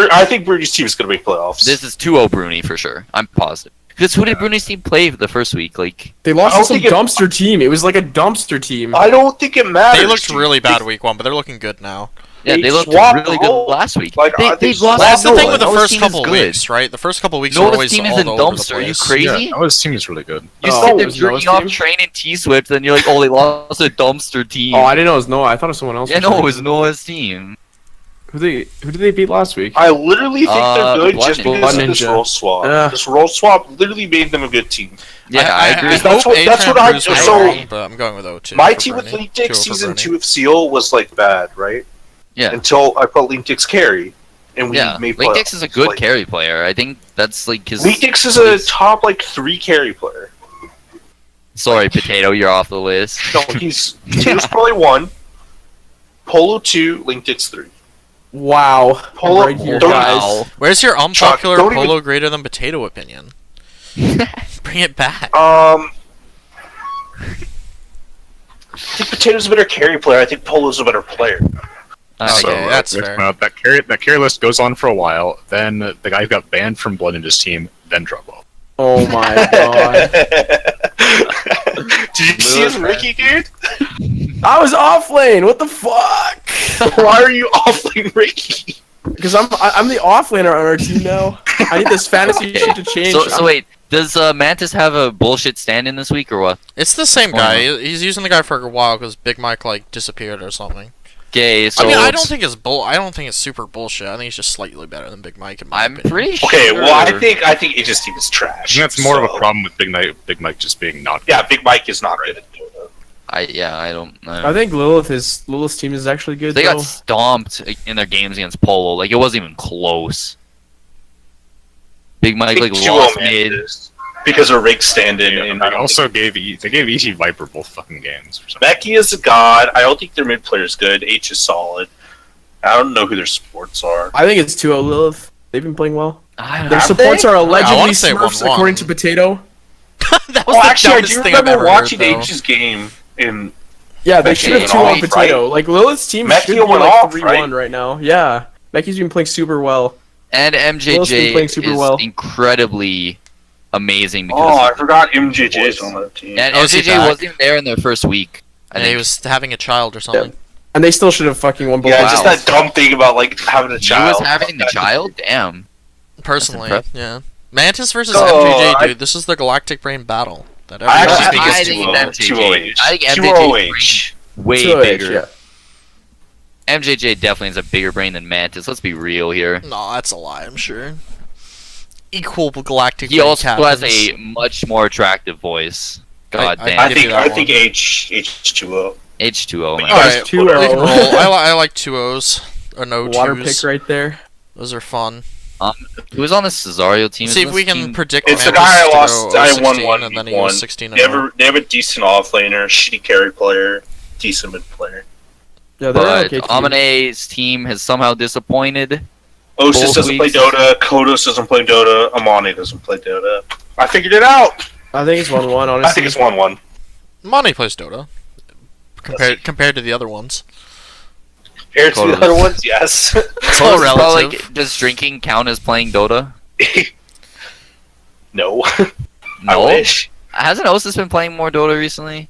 Bruni's team is going to make playoffs. This is 2-0 Bruni for sure. I'm positive. Because who did Bruni's team play the first week? Like, They lost I to don't some think it- dumpster team. It was like a dumpster team. I don't think it matters. They looked dude. really bad week 1, but they're looking good now. yeah, They they looked swapped really roles. good last week. Like, I They've think lost That's the Noah. thing with the Noah's first team is couple good. weeks, right? The first couple weeks are Noah's always team is all in over the dumpster. Are you place. crazy? Yeah, Noah's team is really good. You Oh, sit it there was jerking Noah's off team? train and T-Swift, then you're like, oh, they lost a dumpster team. Oh, I didn't know it was Noah. I thought it was someone else. yeah, for no, sure. it was Noah's team. Who did they beat last week? I literally think they're good Blood just Ninja. because of Blood this Ninja. role swap. Yeah. This role swap literally made them a good team. Yeah, I agree. That's hope what- that's Atran what I- proves me so- wrong, but I'm going with 0-2. My for team with Bruni. Linktix 2-0 for season Bruni. 2 of Seal was like bad, right? Yeah. Until I put Linktix carry, and we Yeah, made Linktix is a good like, carry player. I think that's like his. Linktix is a top like 3 carry player. Sorry, Potato, you're off the list. No, he's Taylor's probably 1, Polo 2, Linktix 3. Wow. Polo- Right here, don't- guys. Wow. Where's your unpopular don't even- polo greater than potato opinion? Bring it back. I think Potato's a better carry player. I think Polo's a better player. I Okay, get it. that's let's fair. point out that carry list goes on for a while. Then the guy who got banned from Blood Ninja's team then dropped off. Oh my god. Did you see his Ricky, dude? I was off lane. What the fuck? Why are you offling Ricky? Because I'm the offlaner on our team now. I need this fantasy shit to change. So wait, does Mantis have a bullshit stand-in this week or what? It's the same Oh, guy. no. He's using the guy for a while because Big Mike like disappeared or something. Okay, so I mean, I don't think it's super bullshit. I think he's just slightly better than Big Mike. In my I'm opinion. pretty sure. Okay, well, I think Aegis team is I trash. think that's more of so- a problem with Big Mike just being not good. Yeah, Big Mike is not good at Dota. I don't know. I think Lilith's team is actually good. They though. got stomped in their games against Polo. Like, it wasn't even close. Big Mike like Big duo lost man mid. is, because of Rick stand-in. Yeah, and they also gave ET Viper both fucking games. Or something. Becky is a god. I don't think their mid player is good. H is solid. I don't know who their supports are. I think it's 2-0 Lilith. They've been playing well. I Their Have supports they? are I allegedly wanna say Smurfs, 1-1. according to Potato. That was Oh, the actually, I dumbest do thing I've remember ever watching heard, though. H's game in. Yeah, they Becky should have went 2 on off, Potato. Like Lilith's team Becky should be went like off, 3-1 right now. Yeah, Becky's been playing super well. And Lilith's been MJJ playing super is well. incredibly amazing because Oh, I of forgot MJJ's on that team. and Oh, is he MJJ back? wasn't even there in their first week. I And he think. was having a child or something. And they still should have fucking won both. Yeah, games. just that dumb thing about like having a He child. was having the child? Damn. Personally, impressive. yeah. Mantis versus Oh, MJJ, I- dude. This is the Galactic Brain battle. That I everyone- actually think I it's think 2-0. MJJ. 2-0H. I think 2-0H. Way 2-0, bigger. yeah. MJJ definitely has a bigger brain than Mantis. Let's be real here. No, that's a lie, I'm sure. Equal Galactic He Brain also has captains. a much more attractive voice. God I- damn. I give you think that I think one. H2O. H2O, man. Alright, Alright, 2-0. we can roll. I like 2-0s. Or no Water 2s. pick right there. Those are fun. Who's on the Cesario team? See Is if we this can team- predict It's the Mantis guy I to lost. go I 0-16, won one and then he v1. goes 16 They have a decent offlaner, shitty carry player, decent mid player. Yeah, they're But okay. team. Amane's team has somehow disappointed. Osis Both doesn't play weeks. Dota. Kodos doesn't play Dota. Amani doesn't play Dota. I figured it out. I think it's 1-1. Honestly, I think it's 1-1. Money plays Dota. Compared to the other ones. Compared to the Kodos. other ones, yes. It's all But, relative. like, does drinking count as playing Dota? No. I No. wish. Hasn't Osis been playing more Dota recently?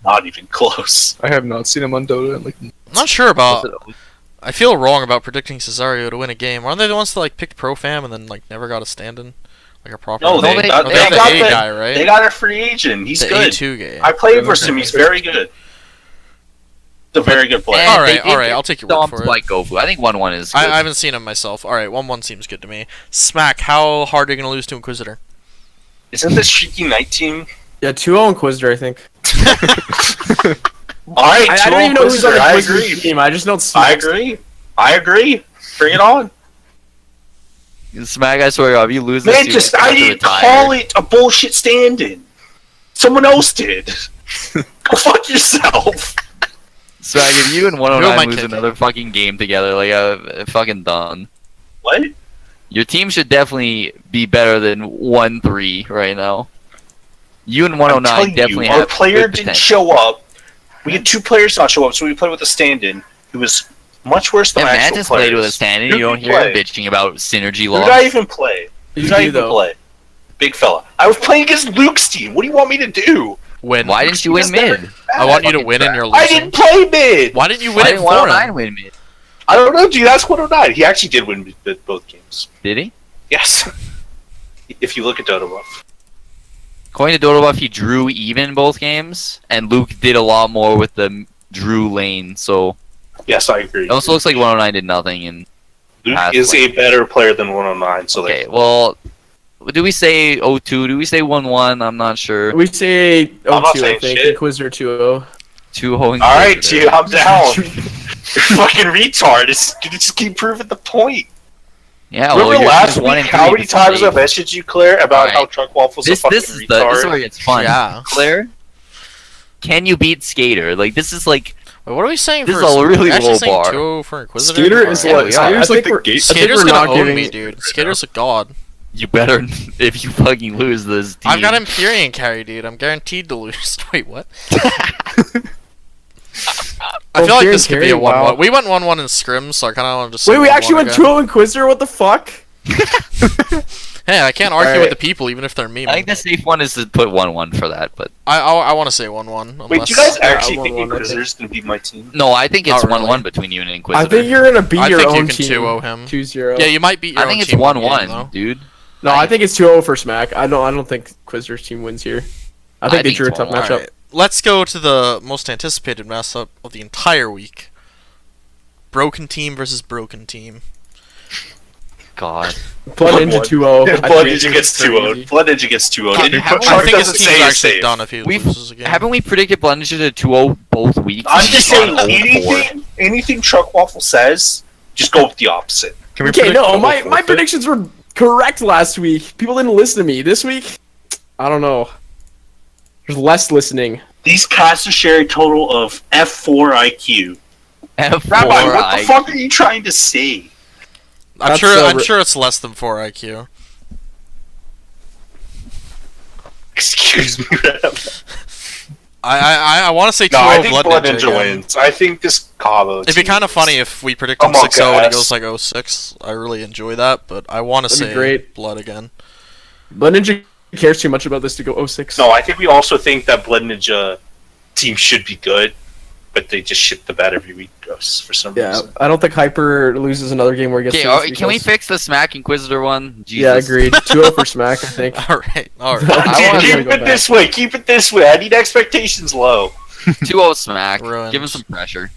Not even close. I have not seen him on Dota. Like, I'm not sure about. Was it- I feel wrong about predicting Cesario to win a game. Aren't they the ones that like picked Profam and then like never got a stand-in, like a proper? No, they they- got, Oh, they they have the got A the- guy, right? They got a free agent. He's the good. A2 guy. I played versus him. He's very good. He's a very good player. And Alright, they did alright, get I'll take your word stomped for it. by Gofu. I think 1-1 is good. I haven't seen him myself. Alright, 1-1 seems good to me. Smack, how hard are you gonna lose to Inquisitor? Isn't this Streaky Knight team? Yeah, 2-0 Inquisitor, I think. Alright, I don't even know who's on the I Inquisitor agree. team. I just know it's I agree. I agree. Bring it on. Smack, I swear, if you lose this, Man, you just have I to didn't retire. call it a bullshit stand-in. Someone else did. Go fuck yourself. Swag, if you and Who am I 109 lose kicking? another fucking game together, like, fucking done. What? Your team should definitely be better than 1-3 right now. You and I'm 109 telling definitely you, our have player good didn't potential. show up. We had two players not show up, so we played with a stand-in who was much worse than Yeah, my actual Mantis players. played with a stand-in, Who you don't did hear him play? bitching about synergy Who loss. did I even play? Who did I You, even though. play? Big fella. I was playing against Luke's team. What do you want me to do? Win. Why didn't you win He's never mid? I want you to fucking win and you're I losing. didn't play mid. Why didn't you Why win it didn't for 109 him? win mid? I don't know, dude. That's 109. He actually did win both games. Did he? Yes. If you look at Dota Buff. According to Dodobuff, he drew even both games, and Luke did a lot more with the Drew lane, so Yes, I agree. it also looks like 109 did nothing. And Luke Pass is play. a better player than 109. So okay, well, do we say 0-2? Do we say 1-1? I'm not sure. We say 0-2, I'm not I saying think. shit. Inquisitor 2-0. 2-0. all right, dude, I'm down. You're fucking retard. Just keep proving the point. Yeah, well, Remember your last team's 1 week and how 3 many this times I week. messaged you, Claire, about Alright. how Truck Waffles This a fucking is this is retard? where it's fun. Yeah. Claire, can you beat Skater? Like, this is like Wait, what are we saying This for? is a really we're actually low saying bar. 2-0 for Inquisitor? Skater is Yeah, like we are. Skater's I like think the we're- gate. Skater's we're gonna not own giving- me, dude. Skater's a god. you better if you fucking lose this team. I've got Empyrean carry, dude. I'm guaranteed to lose. Wait, what? I feel like this could be a Empyrean 1-1. carry? Wow. We went 1-1 in Scrim, so I kind of want to just say Wait, we 1-1 actually went again. 2-0 Inquisitor? What the fuck? Hey, I can't argue Alright. with the people, even if they're memeing. I think the safe one is to put 1-1 for that, but I want to say 1-1. Wait, do you guys Yeah, actually I think won one, I Inquisitor's gonna beat my team? no, I think it's Not really. 1-1 between you and Inquisitor. I think you're gonna beat I your think you own can team. 2-0 him. 2-0. Yeah, you might beat your I own think it's team one 1-1, game, though. dude. No, I think it's 2-0 for Smack. I don't think Inquisitor's team wins here. I think they think drew a it's tough 1-1. matchup. Alright, let's go to the most anticipated matchup of the entire week. Broken team versus broken team. God. Blood Ninja 2-0. Yeah, Blood Ninja gets 2-0'd. Blood Ninja gets 2-0'd. I Shark think his doesn't team's say he's actually safe. done if he loses again. Haven't we predicted Blood Ninja to 2-0 both weeks? I'm just saying, On 0-4. anything Truck Waffle says, just go with the opposite. Can we Okay, predict no, double my forfeit? predictions were correct last week. People didn't listen to me. This week, I don't know. There's less listening. These casts share a total of F4 IQ. F4 Rabbi, what the fuck are you trying to say? I'm That's sure. so I'm ri- sure it's less than 4 IQ. Excuse me, Rabbi. I want to say 2-0 No, I think Blood Blood Ninja Ninja again. wins. I think this combo. It'd be kind of funny if we predict him Come on, 6-0 and he guys. goes like 0-6. I really enjoy that, but I want to That'd be say great. Blood again. Blood Ninja cares too much about this to go 0-6. No, I think we also think that Blood Ninja team should be good, but they just shit the bed every week for some Yeah, reason. I don't think Hyper loses another game where he gets. Okay, to can we fix the Smack Inquisitor one? Jesus. Yeah, agreed. 2-0 for Smack, I think. All right. All right. I wanna Keep go it back. this way. Keep it this way. I need expectations low. 2-0 Smack. Ruined. Give him some pressure.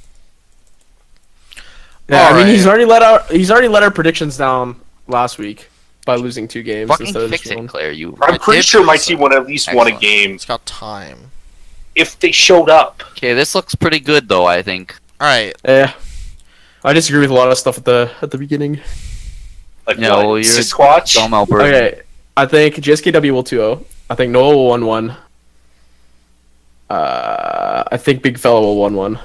Yeah, I mean Alright. he's already let our predictions down last week by losing 2 games Fucking instead of fix just it, one. Claire. You. I'm pretty did sure my lose team it. won at least one a Excellent. game It's got time. if they showed up. Okay, this looks pretty good though. I think. All right. Yeah, I disagree with a lot of stuff at the beginning. Like No, what? you're Sasquatch? Dumb Alberta. Okay, I think GSKW will 2-0. I think Noah will 1-1. I think Big Fella will 1-1.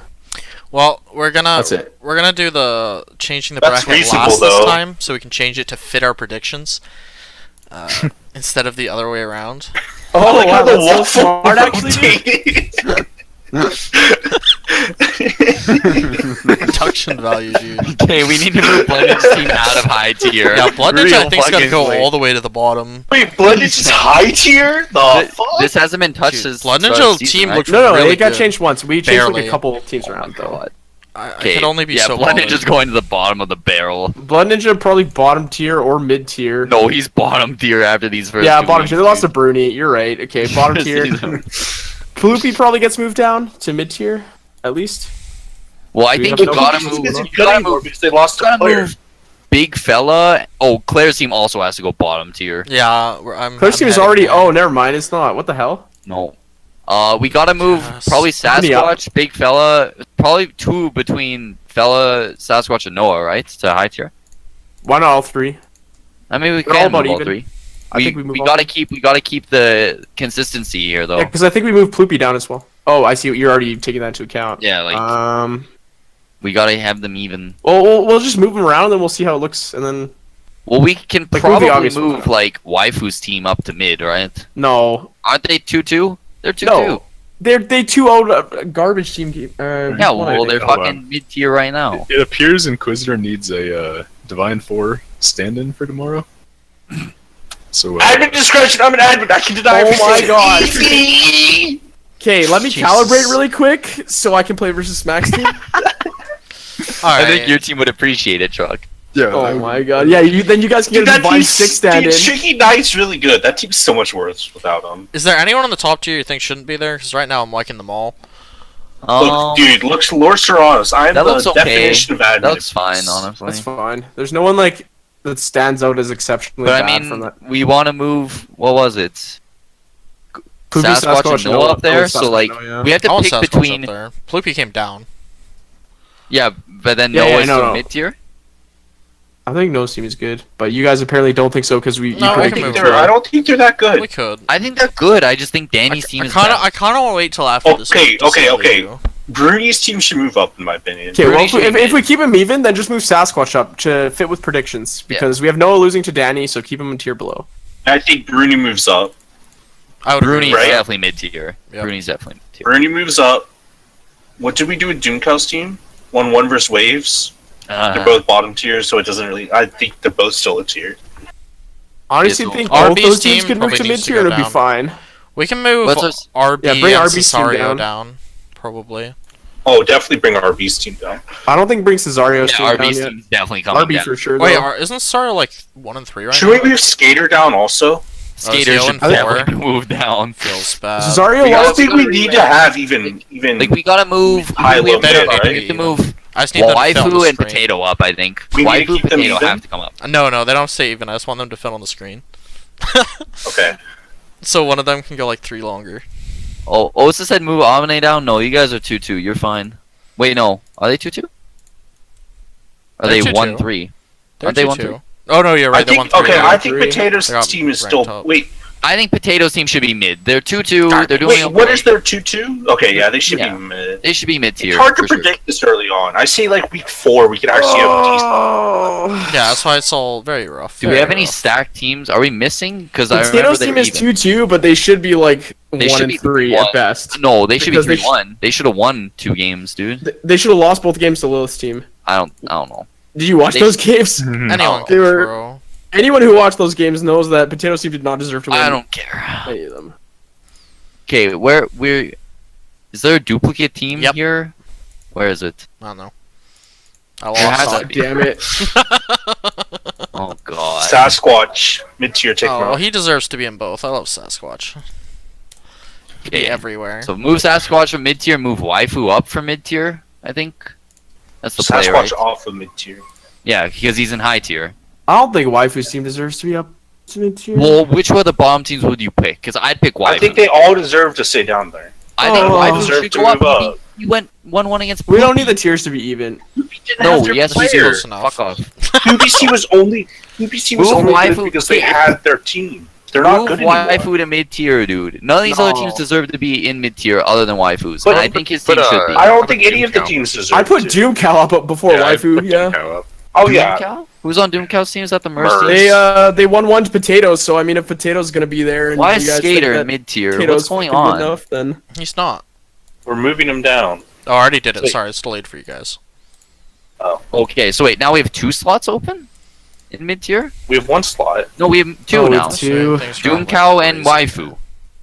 Well, we're gonna That's it. we're gonna do the changing the That's bracket reasonable, last this though. time, so we can change it to fit our predictions instead of the other way around. Oh, I like how the that's so waffle smart, actually. Production value, dude. Okay, we need to move Blood Ninja's team out of high tier. Yeah, Blood Ninja Real I think's gotta fucking go quick. all the way to the bottom. Wait, Blood Ninja's high tier? The Th- fuck? This hasn't been touched Dude, since Blood the Ninja start of the season, team right? looked No, really it got good. changed once. We changed like Barely. a couple teams Oh my around though. God. I Okay, could only be yeah, so Blood bothered. Ninja's going to the bottom of the barrel. Blood Ninja probably bottom tier or mid tier. No, he's bottom tier after these first Yeah, two bottom weeks, tier. They lost to dude. Bruni. You're right. Okay, bottom tier. Floopy probably gets moved down to mid tier, at least. Well, I Do we think have you no gotta options? move. Isn't You good gotta anymore move. because they lost to Gotta Clare. move. Big fella. Oh, Claire's team also has to go bottom tier. Yeah, Claire's team is heading already. there. Oh, never mind. It's not. What the hell? No. We gotta move Yes. probably Many up. Sasquatch, Big Fella, probably 2 between Fella, Sasquatch, and Noah, right? To high tier. Why not all 3? I mean, we They're all can about move all even. 3. I think we move. we gotta keep the consistency here, though. Yeah, because I think we moved Ploopy down as well. Oh, I see. You're already taking that into account. Yeah, like we gotta have them even. Well, we'll just move them around, and then we'll see how it looks, and then Well, we can Like, move the probably obvious move ones. like Waifu's team up to mid, right? no, Aren't they 2-2? They're 2-2. No. they 2-0 garbage team game. Yeah, one, I well, think. they're Hold fucking mid tier right now. It appears Inquisitor needs a Divine 4 stand-in for tomorrow. So Admin discretion. I'm an admin. I can deny Oh everything. my God. Easy. Okay, let me Jesus. calibrate really quick so I can play versus Smack's team. I think your team would appreciate it, Chuck. yeah, Oh my god. Yeah, then you guys can Dude, get a that Divine team's 6 stand in. Dude, Shaky Knight's really good. That team's so much worse without him. Is there anyone on the top tier you think shouldn't be there? Because right now I'm liking them all. Look, dude, looks Lord Serranos. I'm that the looks okay. definition of admin. That looks fine, honestly. That's fine. There's no one like that stands out as exceptionally But I bad mean, from that. we want to move. What was it? Poopy, Sasquatch and Noah up there. Oh, So Sasquatch, like, Noah, yeah. we have I to want pick Sasquatch between. up there. Ploopy came down. Yeah, but then Yeah, yeah, Noah's no, still no. mid tier. I think Noah's team is good, but you guys apparently don't think so because No, you we I, predicted can think move they're, on. I don't think they're that good. We could. I think they're good. I just think Danny's team I is kind of, better. I kind of want to wait till after this. Okay, week to see okay, what we okay. do. Bruni's team should move up, in my opinion. Okay, well, Bruni if should we keep him even, then just move Sasquatch up to fit with predictions because we have Noah losing to Danny, so keep him in tier below. I think Bruni moves up. I would Bruni's agree. Right? definitely mid tier. Yep. Bruni's definitely mid tier. Bruni moves up. What did we do with Doomcow's team? 1-1 versus Waves. They're both bottom tier, so it doesn't really. I think they're both still a tier. Honestly, Yes, think RB's both those teams team could move probably to needs mid to tier go and it'd be down. fine. We can move What's this- RB Yeah, bring and RB's team Cesario down. probably. Oh, definitely bring RB's team down. I don't think bring Cesario's Yeah, team RB's down team's definitely yet. coming RB down. for sure. Wait, though. isn't Cesario like 1 and 3 right Should now? we move Skater down also? Skater Zero should and four. definitely move down. Feels bad. Cesario I don't lost think we need to have even. Like we gotta move. High we have low to, mid, we right? have to move I just need them to fit on the Waifu and screen. Potato up, I think. We need to Waifu keep them Potato even? have to come up. No, they don't stay even. I just want them to fit on the screen. Okay. So one of them can go like 3 longer. Oh, Osa said move Amine down. No, you guys are 2-2. You're fine. Wait, no. Are they 2-2? Are They're they 2-2. 1-3? They're Aren't they 1-2. Oh no, you're right. I They're think 1-3. okay. I think 1-3. Potatoes They got team is ranked still. up. Wait, I think Potato's team should be mid. They're 2-2. They're doing wait. okay. What is their 2-2? Okay, yeah, they should Yeah. be mid. They should be mid tier. It's hard to predict this early on. I say like week 4 we could actually have a decent. Yeah, that's why it's all very rough. Do we very have any rough. stacked teams? Are we missing? Because I remember Potatoes they team were is even. 2-2, but they should be like They 1 should and be 3 1. at best. No, they should be Because they 3-1. They should have won 2 games, dude. They should have lost both games to Lilith's team. I don't know. Did you watch They- those games? Anyone They can were- throw. Anyone who watched those games knows that Potatoes team did not deserve to win I don't care. any of them. Okay, is there a duplicate team Yep. here? Where is it? I don't know. I There has lost. to God be. damn it. Oh god. Sasquatch mid tier take Oh, him well, out. he deserves to be in both. I love Sasquatch. Be Okay. everywhere. So move Sasquatch from mid tier, move Waifu up from mid tier. I think that's the play, Sasquatch right? off of mid tier. Yeah, because he's in high tier. I don't think Waifu's team deserves to be up to mid-tier. Well, which one of the bottom teams would you pick? Because I'd pick Waifu. I think they all deserve to stay down there. I think Oh. Waifu Deserve should to go up. move up. He went 1-1 against. We don't Poopy. need the tiers to be even. No, yes, we do. player. Close enough. Fuck off. UBC was only UBC was Move only good Waifu- because they had their team. They're not Move good anymore. Waifu to mid tier, dude. None of these other No. teams deserve to be in mid tier other than Waifu's. But- And I think his but, team should be. I don't How think about any of the Doom teams deserve. I put to. Doom Cow up before I'd Waifu, put yeah. Doom up. Oh yeah, Doomcow? Who's on Doomcow's team? Is that the Merc. Mercy? They won 1 to Potatoes, so I mean if Potatoes gonna be there and Why you is guys think Skater that mid tier? Potatoes What's going fucking good on? enough, then He's not. we're moving them down. Oh, I already did it. Wait. Sorry, it's delayed for you guys. Okay, so wait, now we have 2 slots open in mid tier? We have 1 slot. No, we have 2 Oh, now. it's 2. Things are going Doomcow like and crazy. Waifu.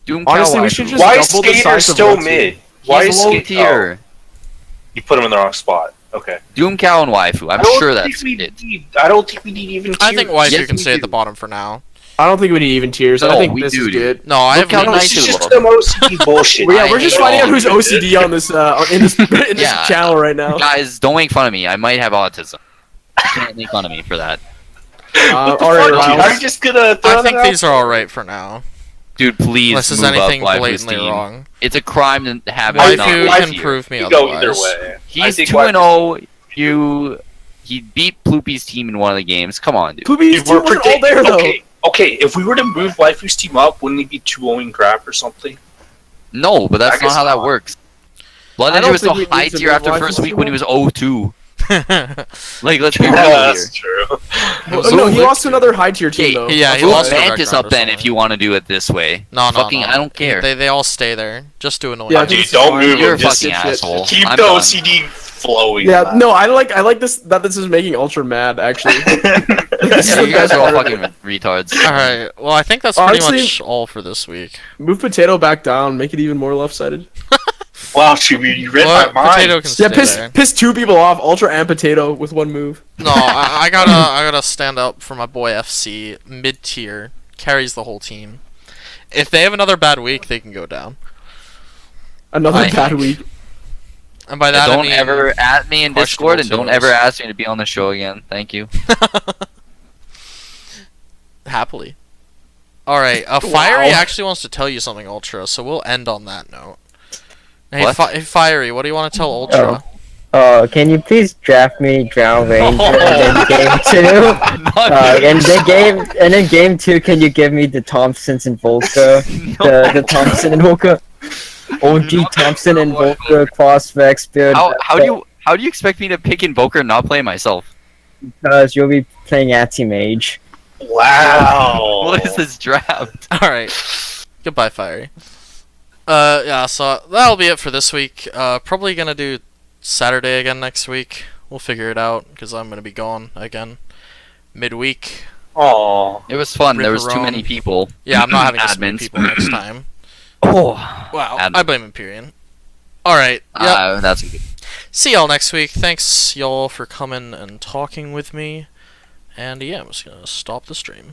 Doomcow, Honestly, we Waifu. should just Why is double the Skater size of still one mid? team. Why He's is low Skater? tier. You put him in the wrong spot. Okay. Doomcow and Waifu. I'm I don't sure think that's we it. need. I don't think we need even. I tiers. think Waifu Yes, can we stay at do. the bottom for now. I don't think we need even tiers. I No, think we this do, is dude. good. No, I Look have how No, no. nice this is you just look. some OCD bullshit. Well, yeah, I we're just hate finding out all who's of OCD on this in this Yeah. channel right now. Guys, don't make fun of me. I might have autism. You can't make fun of me for that. All right, Fuck, dude, Riles. are you just gonna throw I think that these out? are all right for now. Dude, please Unless there's move anything up Waifu's blatantly team. wrong. It's a crime to have it Waifu not Waifu can tier. prove me You go either otherwise. way. I He's think 2-0. He beat Ploopy's team in one of the games. Come on, dude. Poopy's Dude, team wasn't all there though. Okay, if we were to move Waifu's team up, wouldn't he be 2-0 crap or something? No, but that's I not guess how that not. works. Blood I Ninja don't was still think we high need to tier move after Waifu's first week team when he was 0-2. Like, let's be real Yeah, here. that's true. No, he lost to another high tier team Okay, though. Yeah, he Move lost to Mantis Ragnar up then or if you want to do it this way. No, Fucking, no. I don't care. They all stay there. Just do annoying. Yeah, Dude, this is don't fine. move You're a him. Just fucking shit. asshole. keep I'm the done. OCD flowing. Yeah, no, I like this that this is making Ultra mad actually. Yeah, you guys are all fucking retards. Alright, well, I think that's pretty Honestly- much all for this week. Move Potato back down, make it even more left-sided. Wow, Chibi, you read Well, my mind. Potato can Yeah, stay there. piss 2 people off, Ultra and Potato with 1 move. No, I gotta stand up for my boy FC. Mid tier carries the whole team. If they have another bad week, they can go down. Another Right. bad week. And by that I Don't mean ever at me in Discord and don't questionable ever choice. ask me to be on the show again. Thank you. happily. All right, Fiery actually wants to tell you something, Ultra. So we'll end on that note. Hey, What? hey Fiery, what do you want to tell Ultra? Can you please draft me Drown Ranger and then game 2? And then game 2, can you give me the Thompsons and Volker? The Thompson and Volker? OG Thompson and Volker, Crossvex build. How do you expect me to pick Invoker and not play myself? Because you'll be playing Anti-Mage. Wow. What is this draft? All right, goodbye, Fiery. Yeah, so that'll be it for this week. Probably gonna do Saturday again next week. We'll figure it out because I'm gonna be gone again midweek. Aw. It was fun. There was too Ripperone. many people. Yeah, I'm not having this many Admins. people next time. Oh, Wow, Admin. I blame Empyrean. All right, yep. that's good. See y'all next week. Thanks y'all for coming and talking with me. And yeah, I'm just gonna stop the stream.